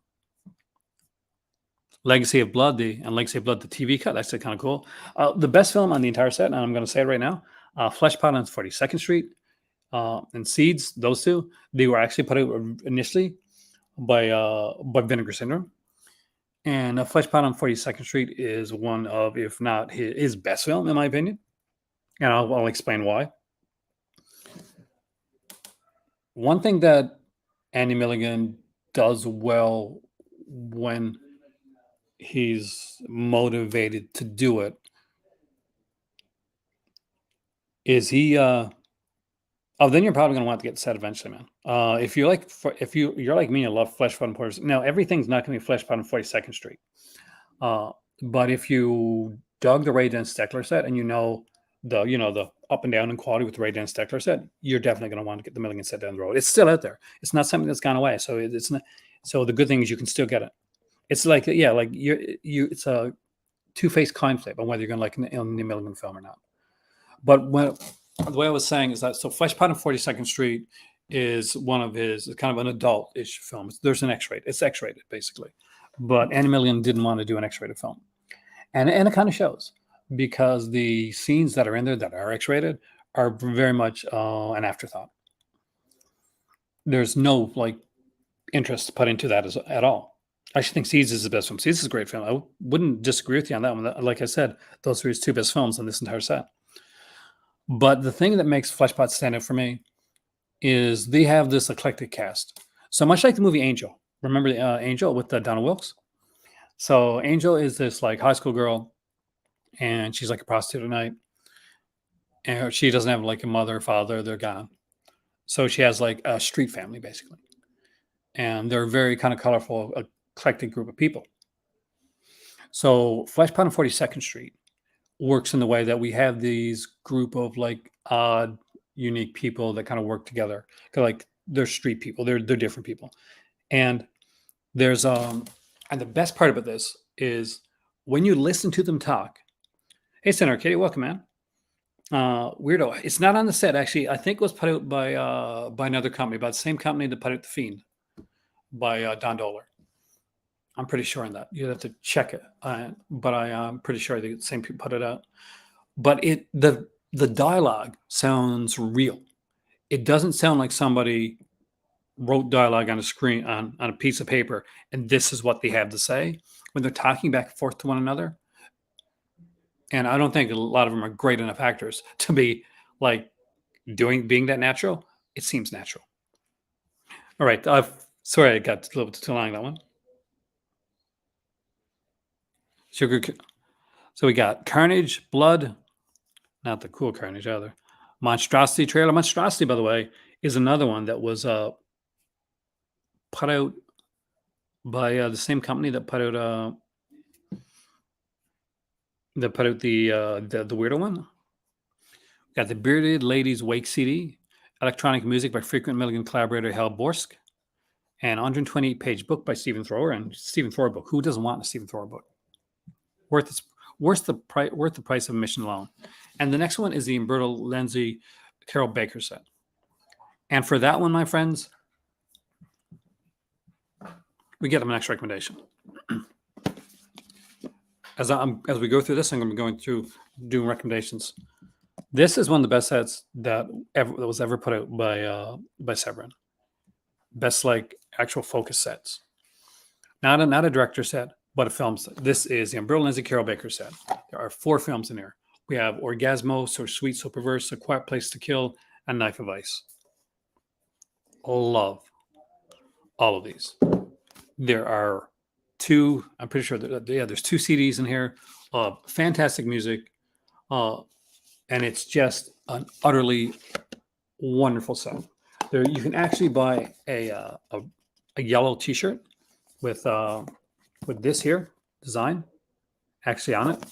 Legacy of Blood, the TV cut. That's kind of cool. The best film on the entire set, and I'm going to say it right now, Fleshpot on 42nd Street and Seeds. Those two, they were actually put out initially by Vinegar Syndrome. And Fleshpot on 42nd Street is one of, if not his best film, in my opinion. And I'll explain why. One thing that Andy Milligan does well when he's motivated to do it is he then you're probably going to want to get the set eventually, man. If you're like me, you love Fleshpot and 40. Now everything's not going to be Fleshpot on 42nd Street, but if you dug the Ray Dennis Steckler set and the up and down and quality with the Ray Dennis Steckler set, you're definitely going to want to get the Milligan set down the road. It's still out there. It's not something that's gone away. So it's not. So the good thing is you can still get it. It's like, yeah, like it's a two-faced coin flip on whether you're going to like an Andy Milligan film or not. But the way I was saying is that Fleshpot on 42nd Street is one of his kind of an adult-ish film. There's an X-rated. It's X-rated basically, but Andy Milligan didn't want to do an X-rated film, and it kind of shows because the scenes that are in there that are X-rated are very much an afterthought. There's no like interest put into that at all. I actually think Seeds is the best film. Seeds is a great film. I wouldn't disagree with you on that one. Like I said, those are his two best films on this entire set. But the thing that makes Fleshpot stand out for me is they have this eclectic cast. So much like the movie Angel. Remember Angel with Donna Wilkes? So Angel is this like high school girl, and she's like a prostitute at night. And she doesn't have like a mother or father. They're gone. So she has like a street family, basically. And they're a very kind of colorful, eclectic group of people. So Fleshpot on 42nd Street works in the way that we have these group of like odd, unique people that kind of work together. Like they're street people, they're different people. And there's and the best part about this is when you listen to them talk. Hey, Senator Katie, welcome, man. Weirdo. It's not on the set, actually. I think it was put out by another company, by the same company that put out The Fiend, by Don Dohler. I'm pretty sure on that. You'd have to check it, but I'm pretty sure the same people put it out. But the dialogue sounds real. It doesn't sound like somebody wrote dialogue on a screen on a piece of paper and this is what they have to say when they're talking back and forth to one another. And I don't think a lot of them are great enough actors to be like being that natural. It seems natural. All right. Sorry, I got a little bit too long on that one. Sugar. So we got Carnage, Blood, not the cool Carnage either. Monstrosity trailer. Monstrosity, by the way, is another one that was put out by the same company that put out the weirdo one. Got the Bearded Ladies Wake CD, electronic music by frequent Milligan collaborator Hal Borsk, and 128-page book by Stephen Thrower. And Stephen Thrower book. Who doesn't want a Stephen Thrower book? Worth the price of admission alone. And the next one is the Umberto Lenzi Carol Baker set. And for that one, my friends, we get them an next recommendation. As we go through this, I'm going to be going through doing recommendations. This is one of the best sets that was ever put out by Severin. Best like actual focus sets. Not a director set, but a film set. This is the Umberto Lenzi Carol Baker set. There are 4 films in here. We have Orgasmo, So Sweet, So Perverse, A Quiet Place to Kill, and Knife of Ice. Love all of these. There are 2, I'm pretty sure there's 2 CDs in here of fantastic music. And it's just an utterly wonderful set. There, you can actually buy a yellow T-shirt with this here design actually on it.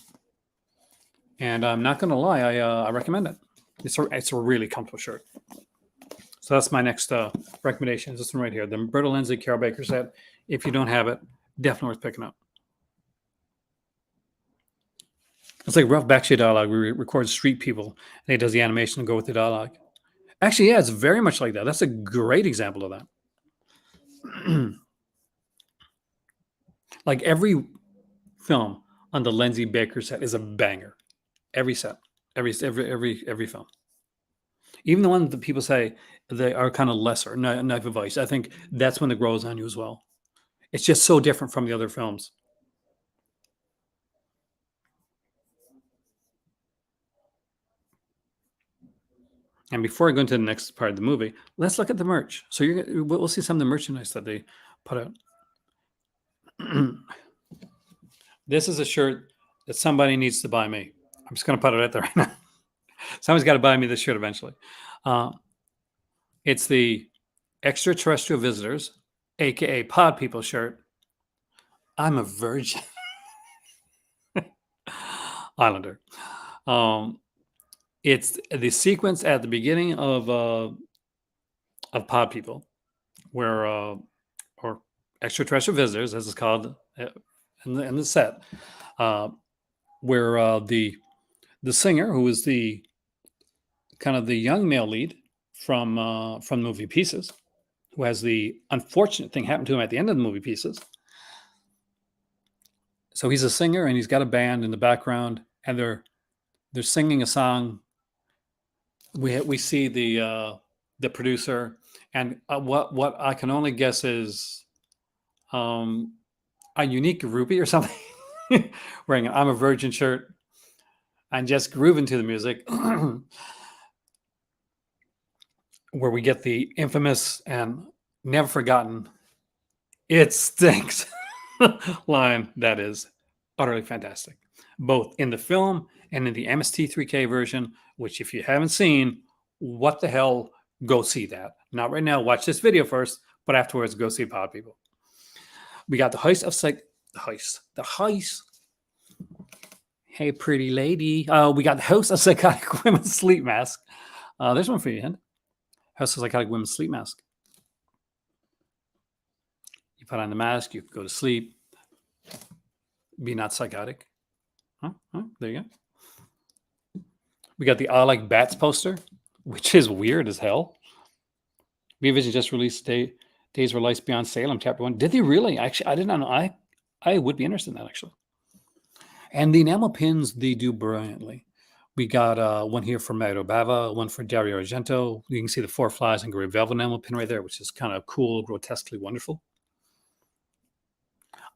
And I'm not going to lie, I recommend it. It's a really comfortable shirt. So that's my next recommendation. This one right here, the Umberto Lenzi Carol Baker set. If you don't have it, definitely worth picking up. It's like rough backstreet dialogue. We record street people, and he does the animation and go with the dialogue. Actually, yeah, it's very much like that. That's a great example of that. Like every film on the Lenzi Baker set is a banger. Every set, every film. Even the ones that people say they are kind of lesser, Knife of Ice. I think that's when it grows on you as well. It's just so different from the other films. And before I go into the next part of the movie, let's look at the merch. So we'll see some of the merchandise that they put out. This is a shirt that somebody needs to buy me. I'm just going to put it out there right now. Somebody's got to buy me this shirt eventually. It's the Extraterrestrial Visitors, aka Pod People shirt. I'm a virgin. Islander. It's the sequence at the beginning of Pod People, where or Extraterrestrial Visitors, as it's called in the set, where the singer, who is the kind of the young male lead from the movie Pieces, who has the unfortunate thing happen to him at the end of the movie Pieces. So he's a singer and he's got a band in the background, and they're singing a song. We see the producer, and what I can only guess is a unique groupie or something wearing an I'm a Virgin shirt and just grooving to the music, where we get the infamous and never forgotten "It stinks" line that is utterly fantastic, both in the film and in the MST3K version, which if you haven't seen, what the hell, go see that. Not right now, watch this video first, but afterwards go see Pod People. We got the heist. Hey, pretty lady. We got the House of Psychotic Women sleep mask. There's one for you, Hen. House of Psychotic Women sleep mask. You put on the mask, you go to sleep. Be not psychotic. Huh? There you go. We got the I Like Bats poster, which is weird as hell. Vivision just released Days Where Lights Beyond Salem, Chapter 1. Did they really? Actually, I did not know. I would be interested in that, actually. And the enamel pins, they do brilliantly. We got one here for Mario Bava, one for Dario Argento. You can see the four flies and gray velvet enamel pin right there, which is kind of cool, grotesquely wonderful.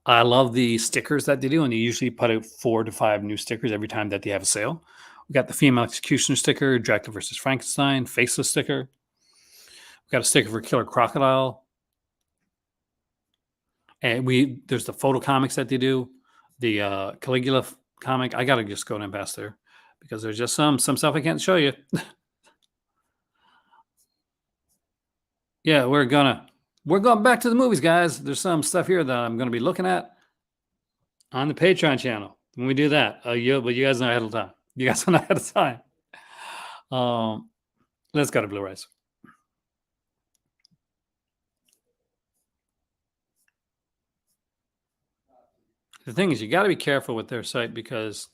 I love the stickers that they do, and they usually put out 4 to 5 new stickers every time that they have a sale. We got the female executioner sticker, Dracula versus Frankenstein, faceless sticker. We got a sticker for Killer Crocodile. And there's the photo comics that they do, the Caligula comic. I gotta just go to Ambassador because there's just some stuff I can't show you. Yeah, we're going back to the movies, guys. There's some stuff here that I'm gonna be looking at on the Patreon channel when we do that. But you guys know ahead of time. You guys know ahead of time. Let's go to Blu-rays. The thing is, you got to be careful with their site because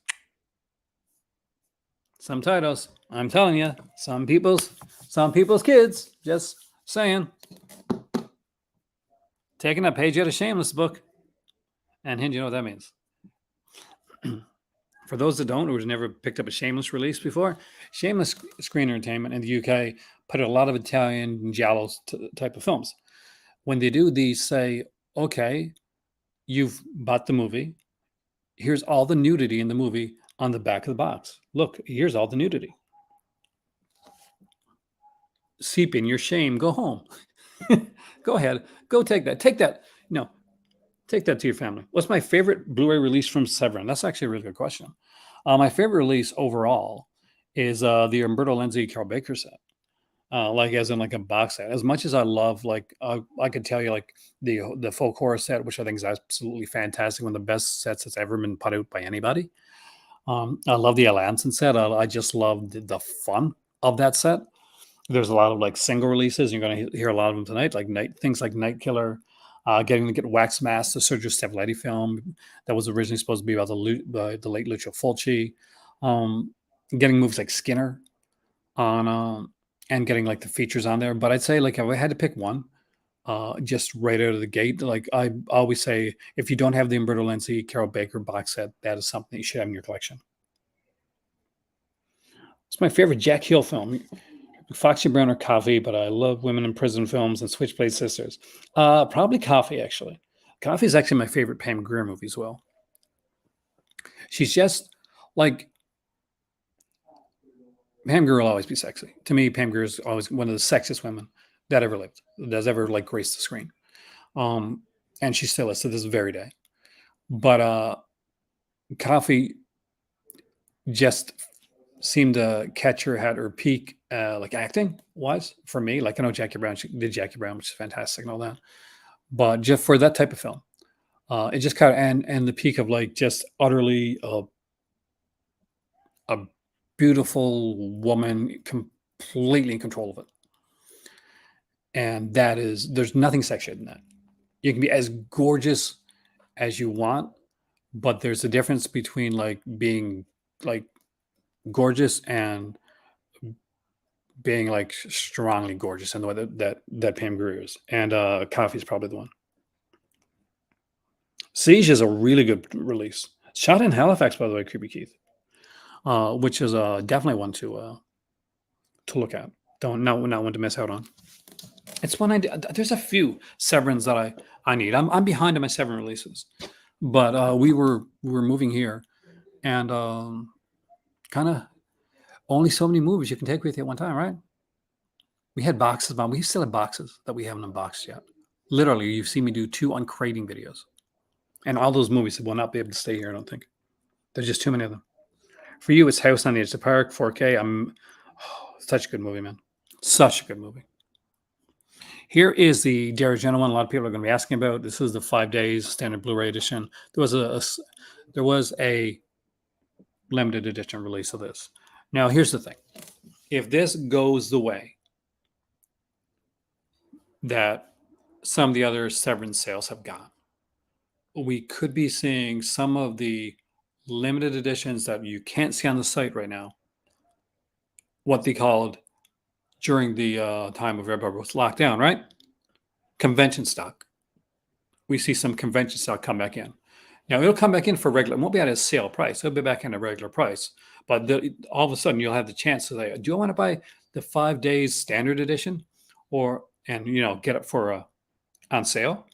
some titles, I'm telling you, some people's kids, just saying, taking a page out of Shameless book, and you know what that means. For those that don't, or who's never picked up a Shameless release before, Shameless Screen Entertainment in the UK put out a lot of Italian giallo type of films. When they do these, say, okay, you've bought the movie. Here's all the nudity in the movie on the back of the box. Look, here's all the nudity. Seep in your shame. Go home. Go ahead. Go take that. Take that. No, take that to your family. What's my favorite Blu-ray release from Severin? That's actually a really good question. My favorite release overall is the Umberto Lenzi Carol Baker set. Like as in like a box set. As much as I love, like I could tell you, like the folk horror set, which I think is absolutely fantastic, one of the best sets that's ever been put out by anybody. I love the Alanson set. I just love the fun of that set. There's a lot of like single releases. You're going to hear a lot of them tonight, like things like Night Killer, getting to get Wax Mask, the Sergio Stavaletti film that was originally supposed to be about the late Lucio Fulci. Getting movies like Skinner on. And getting like the features on there. But I'd say, like, if I had to pick one, just right out of the gate, like I always say, if you don't have the Umberto Lenzi Carol Baker box set, that is something you should have in your collection. It's my favorite Jack Hill film, Foxy Brown or Coffee, but I love women in prison films and Switchblade Sisters. Probably Coffee, actually. Coffee is actually my favorite Pam Grier movie as well. She's just like, Pam Grier will always be sexy. To me, Pam Grier is always one of the sexiest women that ever lived, that's ever like graced the screen. And she still is to this very day. But Coffee just seemed to catch her at her peak, like acting wise for me. Like I know Jackie Brown, she did Jackie Brown, which is fantastic and all that. But just for that type of film, it just kind of and the peak of like just utterly a beautiful woman, completely in control of it. And there's nothing sexier than that. You can be as gorgeous as you want, but there's a difference between like being like gorgeous and being like strongly gorgeous in the way that Pam Grier is. And Coffee is probably the one. Siege is a really good release. Shot in Halifax, by the way, Creepy Keith. Which is definitely one to look at. Not one to miss out on. It's one there's a few Severins that I need. I'm behind on my Severin releases, but we were moving here, and kind of only so many movies you can take with you at one time, right? We had boxes, but we still have boxes that we haven't unboxed yet. Literally, you've seen me do 2 uncrating videos, and all those movies will not be able to stay here. I don't think there's just too many of them. For you, it's House on the Edge of the Park, 4K. Such a good movie, man. Such a good movie. Here is the Dario Argento one. A lot of people are going to be asking about. This is the 5 days standard Blu-ray edition. There was a limited edition release of this. Now, here's the thing. If this goes the way that some of the other Severin sales have gone, we could be seeing some of the limited editions that you can't see on the site right now, what they called during the time of everybody was locked down, right? Convention stock. We see some convention stock come back in. Now, it'll come back in for regular. It won't be at a sale price. It'll be back in a regular price. But all of a sudden, you'll have the chance to say, "Do I want to buy the 5 days standard edition, and get it for on sale,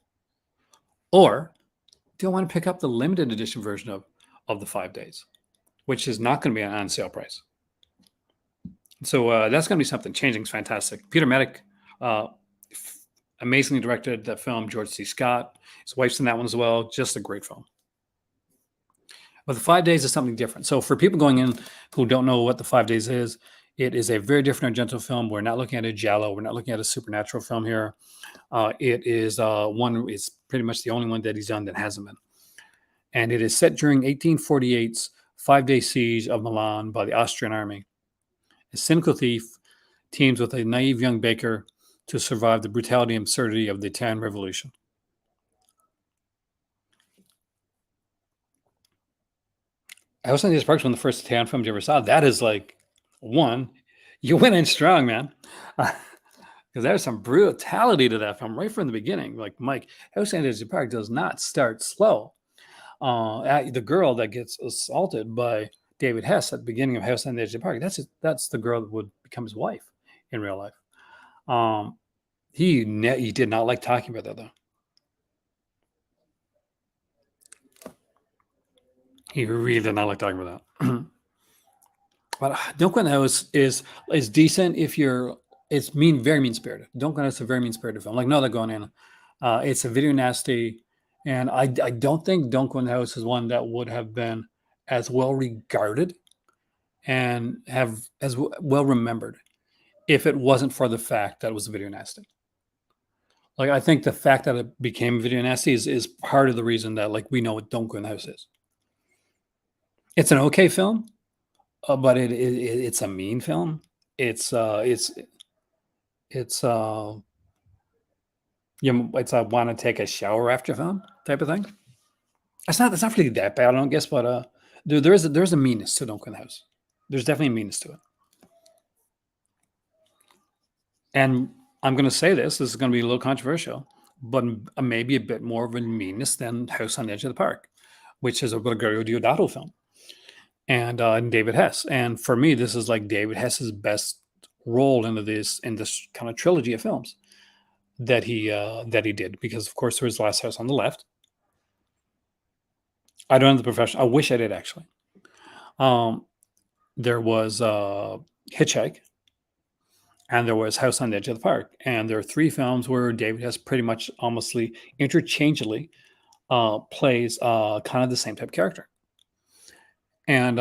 or do I want to pick up the limited edition version of the 5 days, which is not going to be an on sale price?" So that's going to be something. Changing is fantastic. Peter Medic, amazingly directed that film. George C. Scott, his wife's in that one as well. Just a great film. But the 5 days is something different. So for people going in who don't know what the 5 days is, it is a very different Argento film. We're not looking at a giallo. We're not looking at a supernatural film here. It is one. It's pretty much the only one that he's done that hasn't been. And it is set during 1848's 5-day siege of Milan by the Austrian army. A cynical thief teams with a naive young baker to survive the brutality and absurdity of the Italian Revolution. House on the Edge Park is one of the first Italian films you ever saw. That is like, one, you went in strong, man. Because there's some brutality to that film right from the beginning. Like, Mike, House on the Edge of the Park does not start slow. The girl that gets assaulted by David Hess at the beginning of House on the Edge of the Park, that's the girl that would become his wife in real life. He did not like talking about that, though. He really did not like talking about that. But Don't Go in the House is decent if it's very mean spirited. Don't Go in the House is a very mean spirited film. Like, no, they're going in. It's a video nasty, and I don't think Don't Go in the House is one that would have been as well regarded and have as well remembered if it wasn't for the fact that it was a video nasty. Like, I think the fact that it became video nasty is part of the reason that, like, we know what Don't Go in the House is. It's an okay film, but it's a mean film. It's it's a want to take a shower after film type of thing. That's not really that bad, I don't guess, but there's a meanness to Don't Go in the House. There's definitely a meanness to it. And I'm going to say this is going to be a little controversial, but maybe a bit more of a meanness than House on the Edge of the Park, which is a Gregorio Deodato film, and David Hess. And for me, this is like David Hess's best role in this kind of trilogy of films that he did, because of course there was Last House on the Left. I don't have the profession. I wish I did, actually. There was Hitchhike, and there was House on the Edge of the Park, and there are 3 films where David Hess pretty much almost interchangeably plays kind of the same type of character. And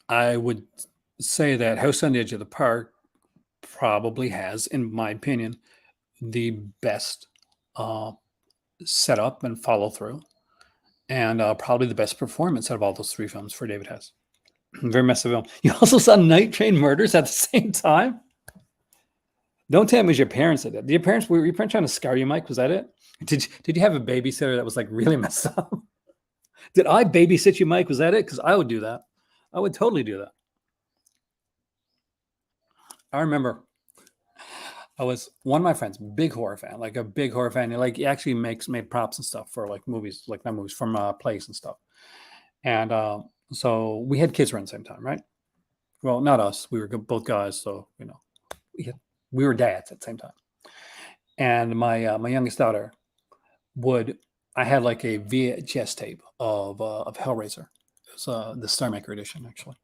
I would say that House on the Edge of the Park probably has, in my opinion, the best setup and follow through, and probably the best performance out of all those 3 films for David Hess. Very messy film. You also saw Night Train Murders at the same time? Don't tell me it was your parents that did. Were your parents trying to scar you, Mike? Was that it? Did you have a babysitter that was like really messed up? Did I babysit you, Mike? Was that it? Because I would do that. I would totally do that. I remember I was one of my friends, big horror fan, like a big horror fan. He actually made props and stuff for like movies, like not movies, from plays and stuff. And so we had kids around the same time, right? Well, not us. We were both guys, so we were dads at the same time. And my youngest daughter I had like a VHS tape of Hellraiser. It was the Star Maker edition, actually.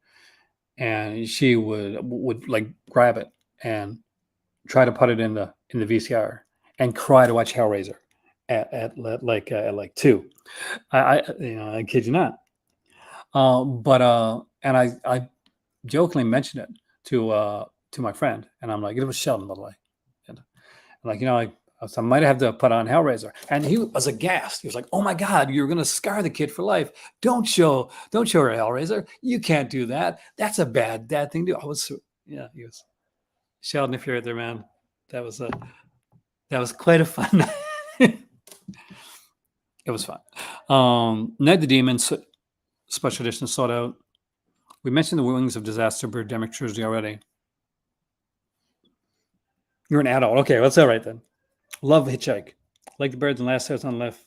And she would like grab it and try to put it in the VCR and cry to watch Hellraiser at like 2. I kid you not. And I jokingly mentioned it to my friend, and I'm like, it was Sheldon, by the way. And I'm like, I might have to put on Hellraiser. And he was aghast. He was like, "Oh my God, you're going to scar the kid for life. Don't show her Hellraiser. You can't do that. That's a bad thing to do." He was, Sheldon, if you're out there, man, that was quite a fun night. It was fun. Night the Demons special edition sold out. We mentioned the Wings of Disaster Birdemic Trilogy already. You're an adult. Okay, that's all right then. Love Hitchhike. Like the Birds and Last House on the Left.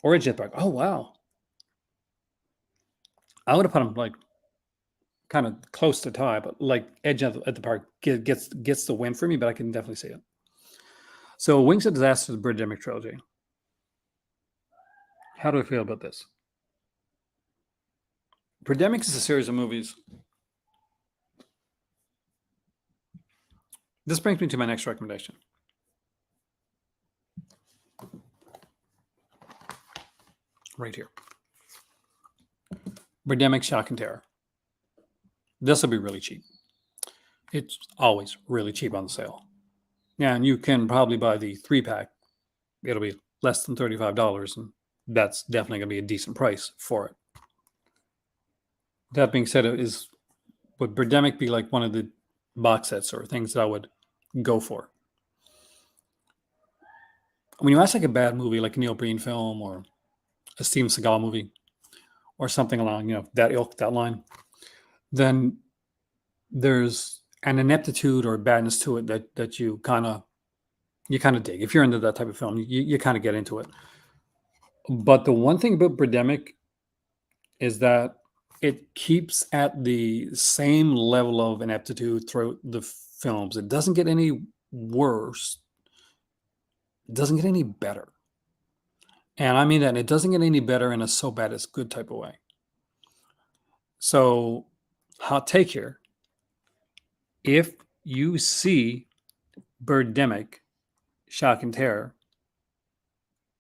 Origin Park. Oh, wow. I would have put him like kind of close to tie, but like edge at the park gets the win for me. But I can definitely see it. So, Wings of Disaster, the Birdemic trilogy. How do I feel about this? Birdemic is a series of movies. This brings me to my next recommendation. Right here. Birdemic Shock and Terror. This will be really cheap. It's always really cheap on the sale. Yeah, and you can probably buy the 3-pack. It'll be less than $35, and that's definitely going to be a decent price for it. That being said, would Birdemic be like one of the box sets or things that I would go for? When you ask like a bad movie, like a Neil Breen film or a Steven Seagal movie, or something along that ilk, that line, then there's an ineptitude or badness to it that you kind of dig. If you're into that type of film, you kind of get into it. But the one thing about Birdemic is that it keeps at the same level of ineptitude throughout the films. It doesn't get any worse. It doesn't get any better. And I mean that it doesn't get any better in a so bad it's good type of way. So, hot take here. If you see Birdemic, Shock and Terror,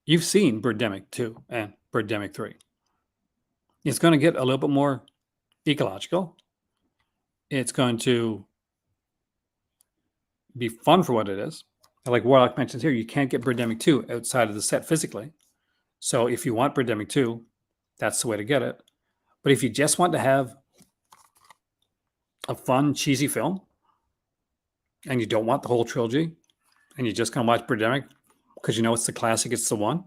you've seen Birdemic 2 and Birdemic 3. It's going to get a little bit more ecological. It's going to be fun for what it is. Like Warlock mentions here, you can't get Birdemic 2 outside of the set physically. So if you want Birdemic 2, that's the way to get it. But if you just want to have a fun, cheesy film, and you don't want the whole trilogy, and you're just going to watch Birdemic because you know it's the classic, it's the one,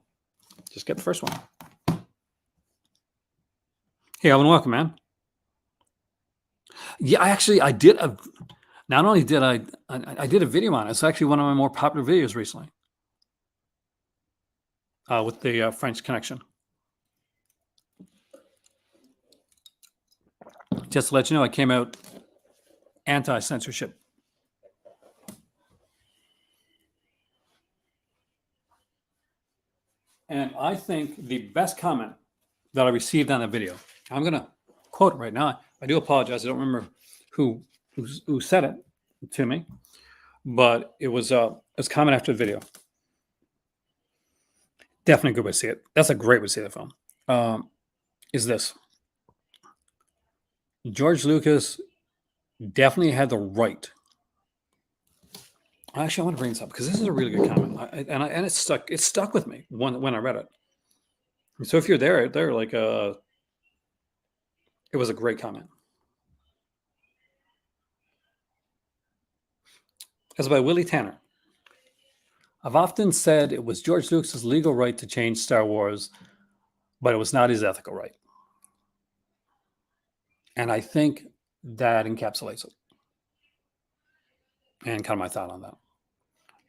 just get the first one. Hey, Alvin, welcome, man. Yeah, I did not only did I did a video on it. It's actually one of my more popular videos recently with the French Connection. Just to let you know, I came out anti-censorship. And I think the best comment that I received on that video, I'm going to quote it right now. I do apologize. I don't remember who said it to me, but it was a comment after the video. Definitely a good way to see it. That's a great way to see the film. Is this. George Lucas definitely had the right. Actually, I want to bring this up because this is a really good comment, and it stuck with me when I read it. So if you're there, like it was a great comment. It's by Willie Tanner. I've often said it was George Lucas's legal right to change Star Wars, but it was not his ethical right. And I think that encapsulates it. And kind of my thought on that.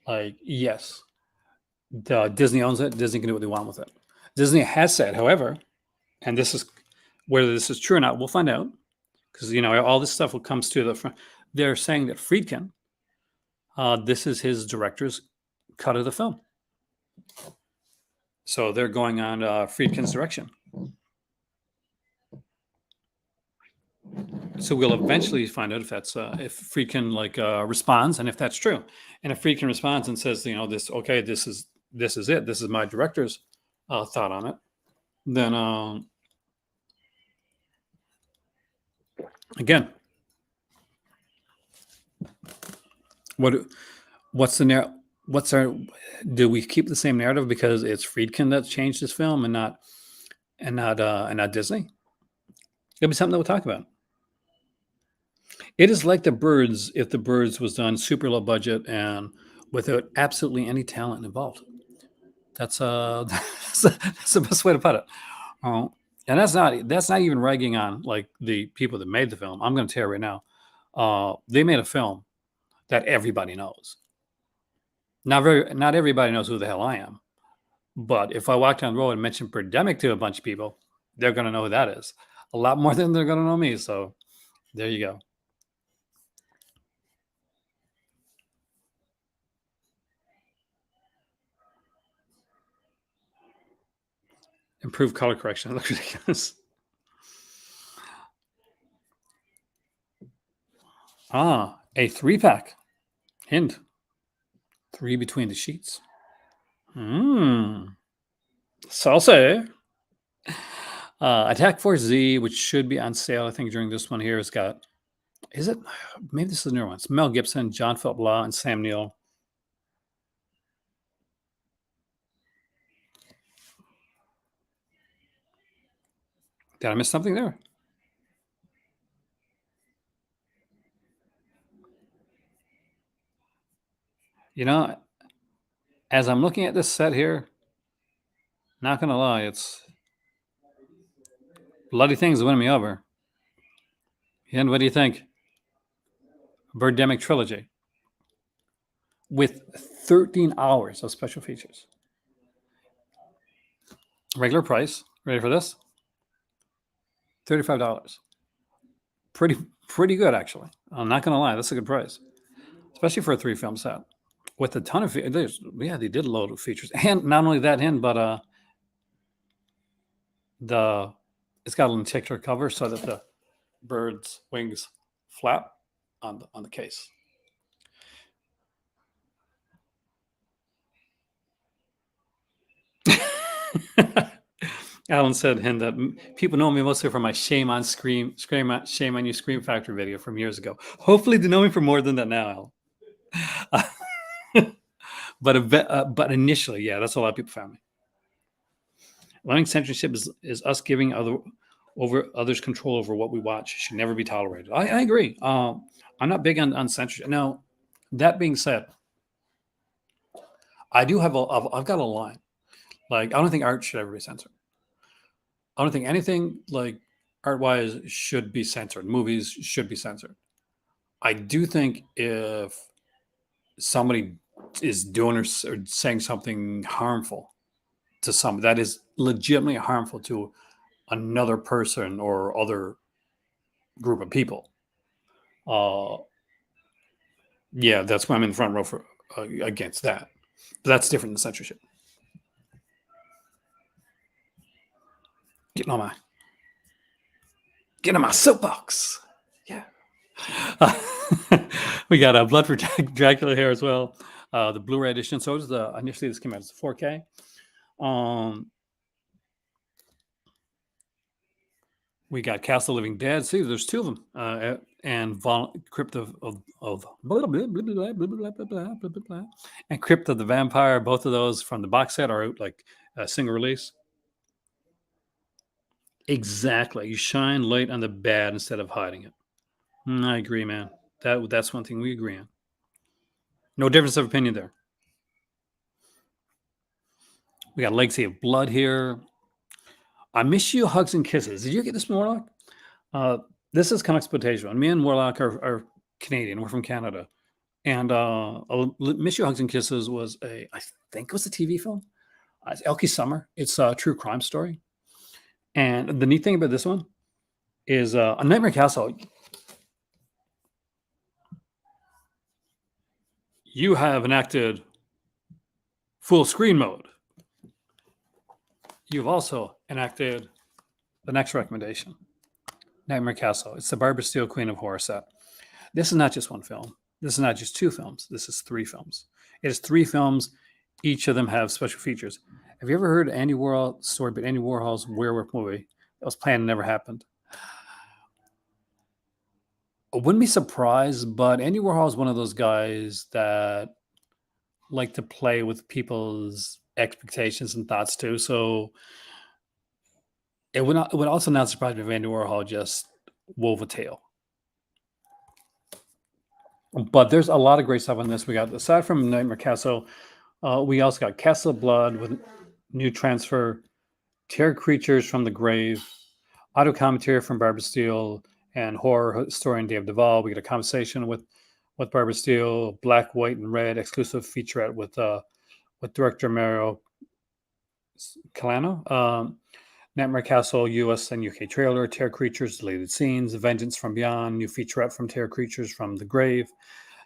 Like, yes, Disney owns it. Disney can do what they want with it. Disney has said, however, and this is whether this is true or not, we'll find out. Because, all this stuff will comes to the front. They're saying that Friedkin, this is his director's cut of the film. So they're going on Friedkin's direction. So we'll eventually find out if that's if Friedkin responds, and if that's true. And if Friedkin responds and says, this is it. This is my director's thought on it. Then again, do we keep the same narrative because it's Friedkin that changed this film and not Disney? It'll be something that we'll talk about. It is like The Birds if The Birds was done super low budget and without absolutely any talent involved. That's that's the best way to put it. And that's not even ragging on like the people that made the film. I'm going to tell you right now, they made a film that everybody knows. Not everybody knows who the hell I am, but if I walk down the road and mention Birdemic to a bunch of people, they're going to know who that is. a lot more than they're going to know me. So there you go. Improved color correction. It looks ridiculous. A 3-pack. Hint. 3 between the sheets. Salsa. Attack Force Z, which should be on sale, I think, during this one here, has got, is it? Maybe this is a new one. It's Mel Gibson, John Philip Law, and Sam Neill. Did I miss something there? You know, as I'm looking at this set here, not going to lie, it's bloody things winning me over. And what do you think? Birdemic Trilogy with 13 hours of special features. Regular price. Ready for this? $35. Pretty good, actually. I'm not going to lie. That's a good price, especially for a 3-film set with a ton of features. Yeah, they did a load of features, and not only that, but it's got a lenticular cover so that the bird's wings flap on the case. Alan said, and that people know me mostly for my shame on you Scream Factory video from years ago. Hopefully they know me for more than that now, Alan. But initially, yeah, that's a lot of people found me. Allowing censorship is us giving others control over what we watch. It should never be tolerated. I agree. I'm not big on censorship. Now, that being said, I've got a line. Like, I don't think art should ever be censored. I don't think anything like art-wise should be censored. Movies should be censored. I do think if somebody is doing or saying something harmful to some that is legitimately harmful to another person or other group of people, yeah, that's why I'm in the front row for against that. But that's different than censorship. Getting on my soapbox. Yeah. We got a Blood for Dracula here as well. The Blu-ray edition. So initially this came out as a 4K. We got Castle Living Dead. See, there's 2 of them. And Crypt of blah, blah, blah, blah, blah, blah, blah, blah, blah, and Crypt of the Vampire. Both of those from the box set are out like a single release. Exactly. You shine light on the bad instead of hiding it. I agree, man. That's one thing we agree on. No difference of opinion there. We got Legacy of Blood here. I Miss You, Hugs and Kisses. Did you get this, Warlock? This is Nunsploitation. Me and Warlock are Canadian. We're from Canada. And Miss You, Hugs and Kisses was I think it was a TV film. It's Elkie Summer. It's a true crime story. And the neat thing about this one is A Nightmare Castle. You have enacted full screen mode. You've also enacted the next recommendation, Nightmare Castle. It's the Barbara Steele Queen of Horror set. This is not just one film. This is not just 2 films. This is 3 films. It is 3 films. Each of them have special features. Have you ever heard Andy Warhol story about Andy Warhol's werewolf movie that was planned and never happened? I wouldn't be surprised, but Andy Warhol is one of those guys that like to play with people's expectations and thoughts too. So it would also not surprise me if Andy Warhol just wove a tale. But there's a lot of great stuff on this. We got, aside from Nightmare Castle, we also got Castle of Blood with new transfer, Terror Creatures from the Grave, audio commentary from Barbara Steele, and horror historian Dave Duvall. We get a conversation with Barbara Steele, Black, White, and Red exclusive featurette with director Mario Calano. Nightmare Castle, US and UK trailer, Terror Creatures, deleted scenes, Vengeance from Beyond, new featurette from Terror Creatures from the Grave,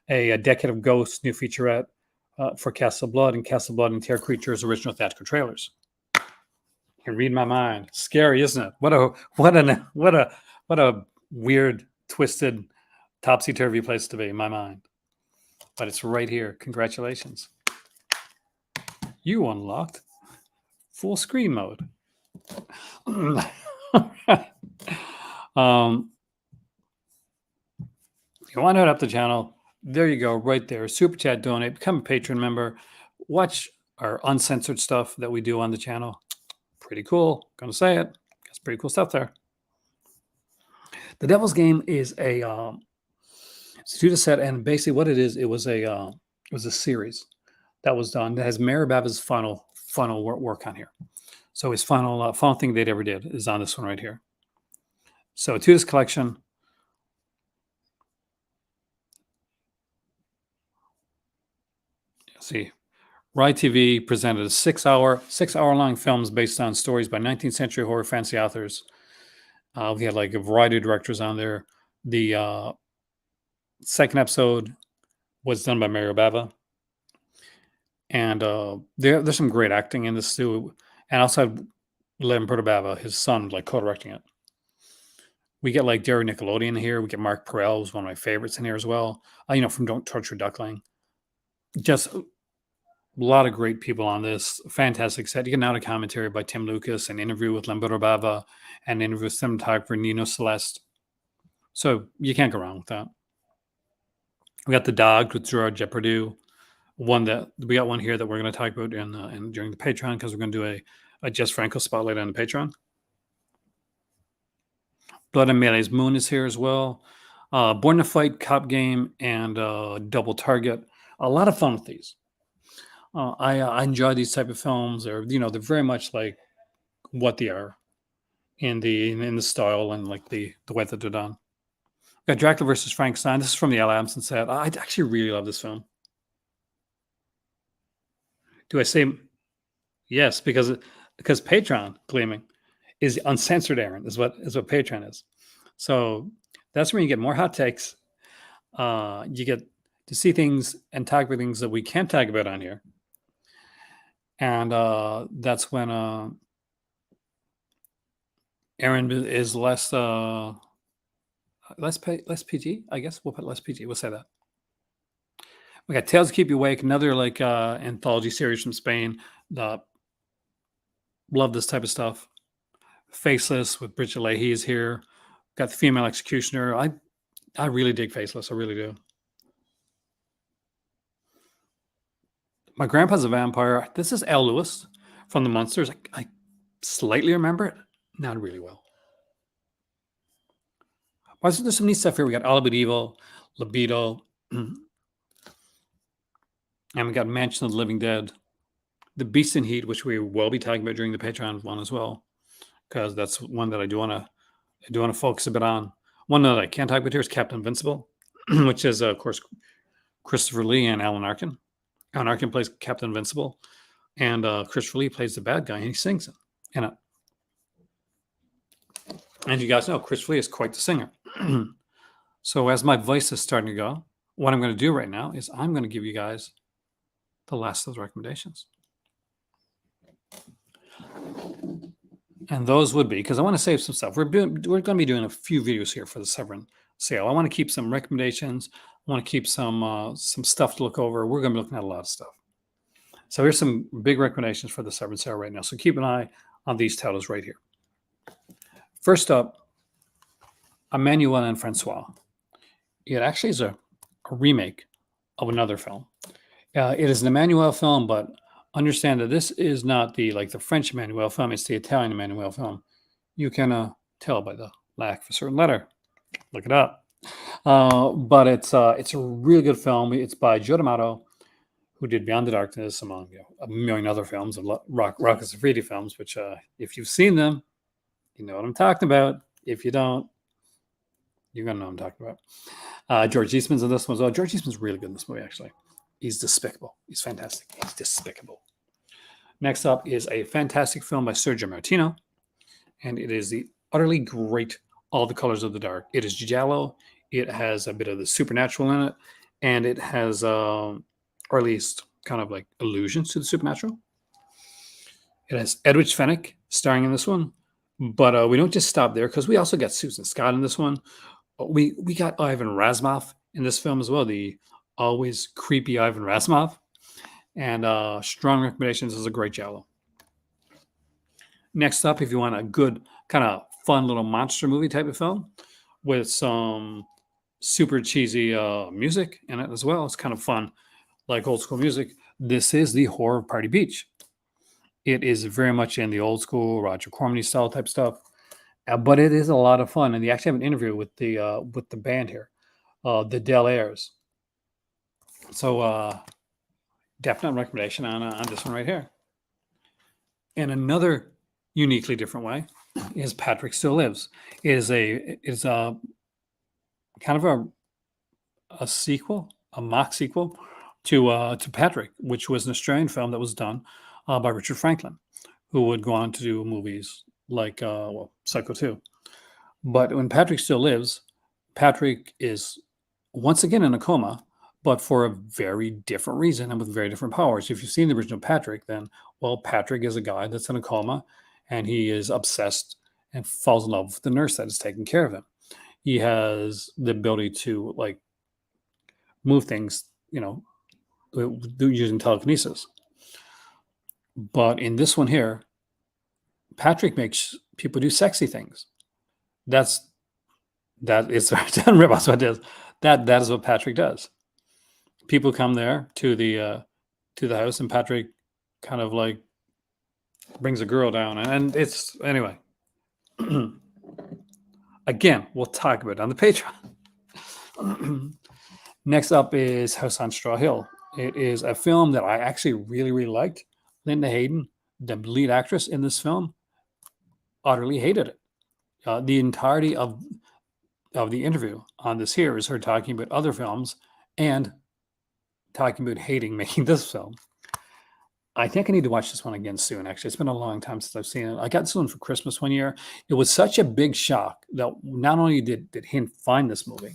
a Decade of Ghosts, new featurette for Castle Blood, and Castle Blood and Terror Creatures original theatrical trailers. You can read my mind. Scary, isn't it? What a weird, twisted, topsy-turvy place to be in my mind. But it's right here. Congratulations. You unlocked full screen mode. You want to head up the channel? There you go, right there. Super chat, donate, become a patron member. Watch our uncensored stuff that we do on the channel. Pretty cool. Gonna say it. That's pretty cool stuff there. The Devil's Game is a it's a 2 set, and basically what it is, it was a series that was done that has Mayor Bava's final work on here. So his final thing they'd ever did is on this one right here. So a 2 disc collection. See, Rye TV presented 6 hour long films based on stories by 19th century horror fantasy authors. We had like a variety of directors on there. The second episode was done by Mario Bava, and there's some great acting in this too. And outside Lamberto Bava, his son, like co-directing it. We get like Jerry Nickelodeon here. We get Mark Perel, who's one of my favorites in here as well. From Don't Torture Duckling. Just a lot of great people on this. Fantastic set. You get now a commentary by Tim Lucas, an interview with Lamberto Bava, and an interview with cinematographer Nino Celeste. So you can't go wrong with that. We got The Dog with Gerard Depardieu. We got one here that we're going to talk about during the Patreon, because we're going to do a Jess Franco spotlight on the Patreon. Blood and Melee's Moon is here as well. Born to Fight, Cop Game, and Double Target. A lot of fun with these. I enjoy these type of films. They're very much like what they are in the style and like the way that they're done. We got Dracula versus Frankenstein. This is from the Al Adamson set. I actually really love this film. Do I say yes? Because Patreon claiming is uncensored, Aaron, is what Patreon is. So that's where you get more hot takes. You get to see things and talk about things that we can't talk about on here. And that's when Aaron is less PG, I guess. We'll put less PG. We'll say that. We got Tales to Keep You Awake, another like anthology series from Spain. Love this type of stuff. Faceless with Bridget Leahy is here. Got The Female Executioner. I really dig Faceless. I really do. My Grandpa's a Vampire. This is Al Lewis from The Munsters. I slightly remember it. Not really well. But there's some neat stuff here. We got All About Evil, Libido, and we got Mansion of the Living Dead, The Beast in Heat, which we will be talking about during the Patreon one as well, because that's one that I do want to focus a bit on. One that I can't talk about here is Captain Invincible, which is of course Christopher Lee and Alan Arkin. Alan Arkin plays Captain Invincible, and Christopher Lee plays the bad guy, and he sings in it. And you guys know Christopher Lee is quite the singer. So as my voice is starting to go, what I'm going to do right now is I'm going to give you guys the last of those recommendations. And those would be, because I want to save some stuff. We're going to be doing a few videos here for the Severin sale. I want to keep some recommendations. I want to keep some stuff to look over. We're going to be looking at a lot of stuff. So here's some big recommendations for the Severin sale right now. So keep an eye on these titles right here. First up, Emmanuel and Francois. It actually is a remake of another film. It is an Emmanuel film, but understand that this is not the French Emmanuel film. It's the Italian Emmanuel film. You can tell by the lack of a certain letter. Look it up. But it's a really good film. It's by Joe D'Amato, who did Beyond the Darkness, among a million other films, and Rocco Siffredi films, which if you've seen them, you know what I'm talking about. If you don't, you're going to know what I'm talking about. George Eastman's in this one as well. George Eastman's really good in this movie, actually. He's despicable. He's fantastic. He's despicable. Next up is a fantastic film by Sergio Martino. and it is the utterly great All the Colors of the Dark. It is giallo. It has a bit of the supernatural in it, and it has, or at least kind of like allusions to the supernatural. It has Edwidge Fenwick starring in this one, but we don't just stop there because we also got Susan Scott in this one. We got Ivan Razumov in this film as well, the always creepy Ivan Razumov, and strong recommendations. Is a great giallo. Next up, if you want a good kind of fun little monster movie type of film with some super cheesy music in it as well, it's kind of fun, like old school music. This is the Horror of Party Beach. It is very much in the old school Roger Corman style type stuff, but it is a lot of fun. And they actually have an interview with the band here, the Del Airs. So definite recommendation on this one right here. And another uniquely different way is Patrick Still Lives. It is a kind of a sequel, a mock sequel to Patrick, which was an Australian film that was done by Richard Franklin, who would go on to do movies like Psycho 2. But when Patrick Still Lives, Patrick is once again in a coma, but for a very different reason and with very different powers. If you've seen the original Patrick, then, well, Patrick is a guy that's in a coma and he is obsessed and falls in love with the nurse that is taking care of him. He has the ability to like move things, using telekinesis. But in this one here, Patrick makes people do sexy things. That is what it is. That is what Patrick does. People come there to the house, and Patrick kind of like brings a girl down, and it's anyway. Again, we'll talk about it on the Patreon. Next up is House on Straw Hill. It is a film that I actually really, really liked. Linda Hayden, the lead actress in this film, utterly hated it. The entirety of the interview on this here is her talking about other films and talking about hating making this film. I think I need to watch this one again soon, actually. It's been a long time since I've seen it. I got this one for Christmas one year. It was such a big shock that not only did Hint find this movie,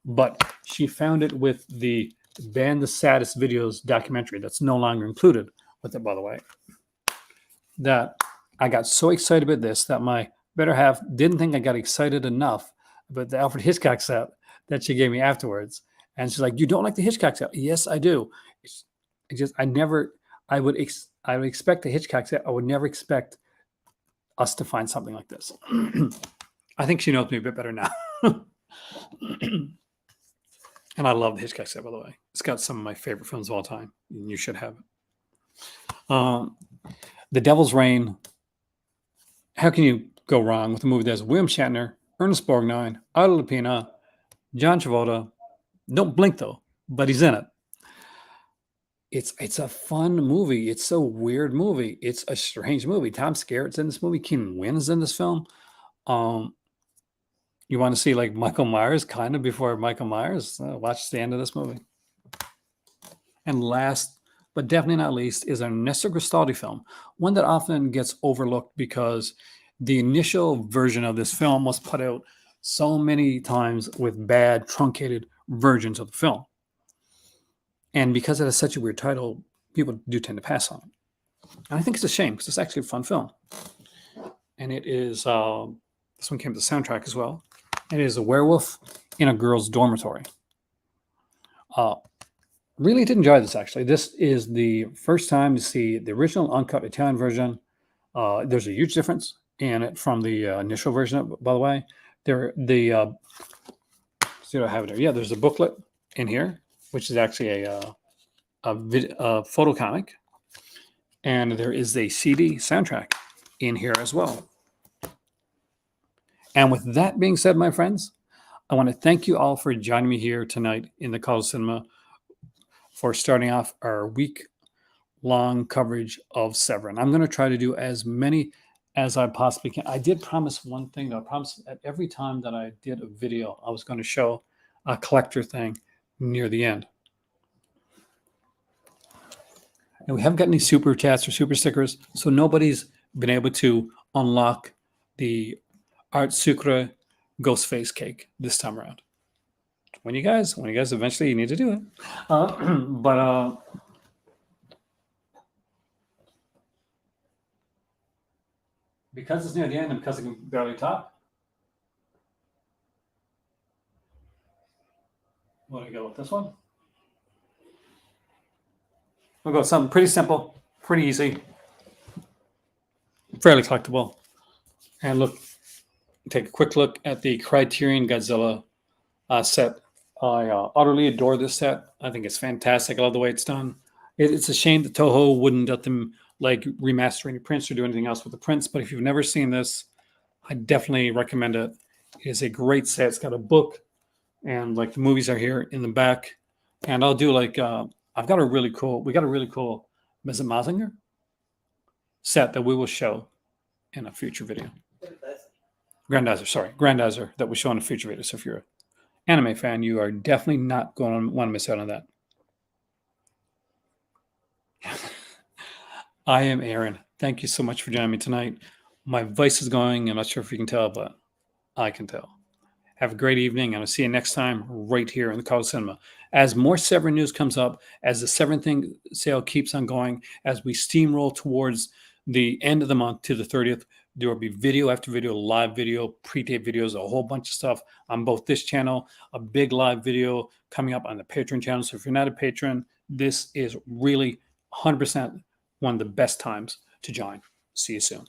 but she found it with the Ban the Saddest Videos documentary that's no longer included with it, by the way. That I got so excited about this that my better half didn't think I got excited enough about the Alfred Hitchcock set that she gave me afterwards. And she's like, "You don't like the Hitchcock set?" Yes, I do. I would expect a Hitchcock set. I would never expect us to find something like this. I think she knows me a bit better now. And I love the Hitchcock set, by the way. It's got some of my favorite films of all time. And you should have it. The Devil's Reign. How can you go wrong with a movie that has William Shatner, Ernest Borgnine, Ida Lupino, John Travolta? Don't blink, though, but he's in it. It's a fun movie. It's a weird movie. It's a strange movie. Tom Skerritt's in this movie. Keenan Wynn's in this film. You want to see like Michael Myers kind of before Michael Myers? Watch the end of this movie. And last, but definitely not least, is a Ernesto Gristaldi film, one that often gets overlooked because the initial version of this film was put out so many times with bad, truncated versions of the film. And because it has such a weird title, people do tend to pass on it. And I think it's a shame because it's actually a fun film. And it is, this one came with the soundtrack as well. It is A Werewolf in a Girl's Dormitory. Really did enjoy this, actually. This is the first time to see the original uncut Italian version. There's a huge difference in it from the initial version, by the way. See what I have there. Yeah, there's a booklet in here, which is actually a photo comic. And there is a CD soundtrack in here as well. And with that being said, my friends, I want to thank you all for joining me here tonight in the College Cinema for starting off our week-long coverage of Severin. I'm going to try to do as many as I possibly can. I did promise one thing, though. I promised that every time that I did a video, I was going to show a collector thing near the end. And we haven't got any super chats or super stickers, so nobody's been able to unlock the Art Sucre Ghost Face cake this time around. When you guys eventually you need to do it. But because it's near the end and because I can barely talk, what do I go with this one? We'll go with something pretty simple, pretty easy, fairly collectible. And look, take a quick look at the Criterion Godzilla set. I utterly adore this set. I think it's fantastic. I love the way it's done. It's a shame that Toho wouldn't let them like remaster any prints or do anything else with the prints. But if you've never seen this, I definitely recommend it. It is a great set. It's got a book, and like the movies are here in the back. And I'll do like we got a really cool Mazinger set that we will show in a future video. Grandizer that we show in a future video. So if you're an anime fan, you are definitely not going to want to miss out on that. I am Aaron. Thank you so much for joining me tonight. My voice is going. I'm not sure if you can tell, but I can tell. Have a great evening, and I'll see you next time right here in the College Cinema. As more Severin news comes up, as the Severin sale keeps on going, as we steamroll towards the end of the month to the 30th, there will be video after video, live video, pre-tape videos, a whole bunch of stuff on both this channel, a big live video coming up on the Patreon channel. So if you're not a patron, this is really 100% one of the best times to join. See you soon.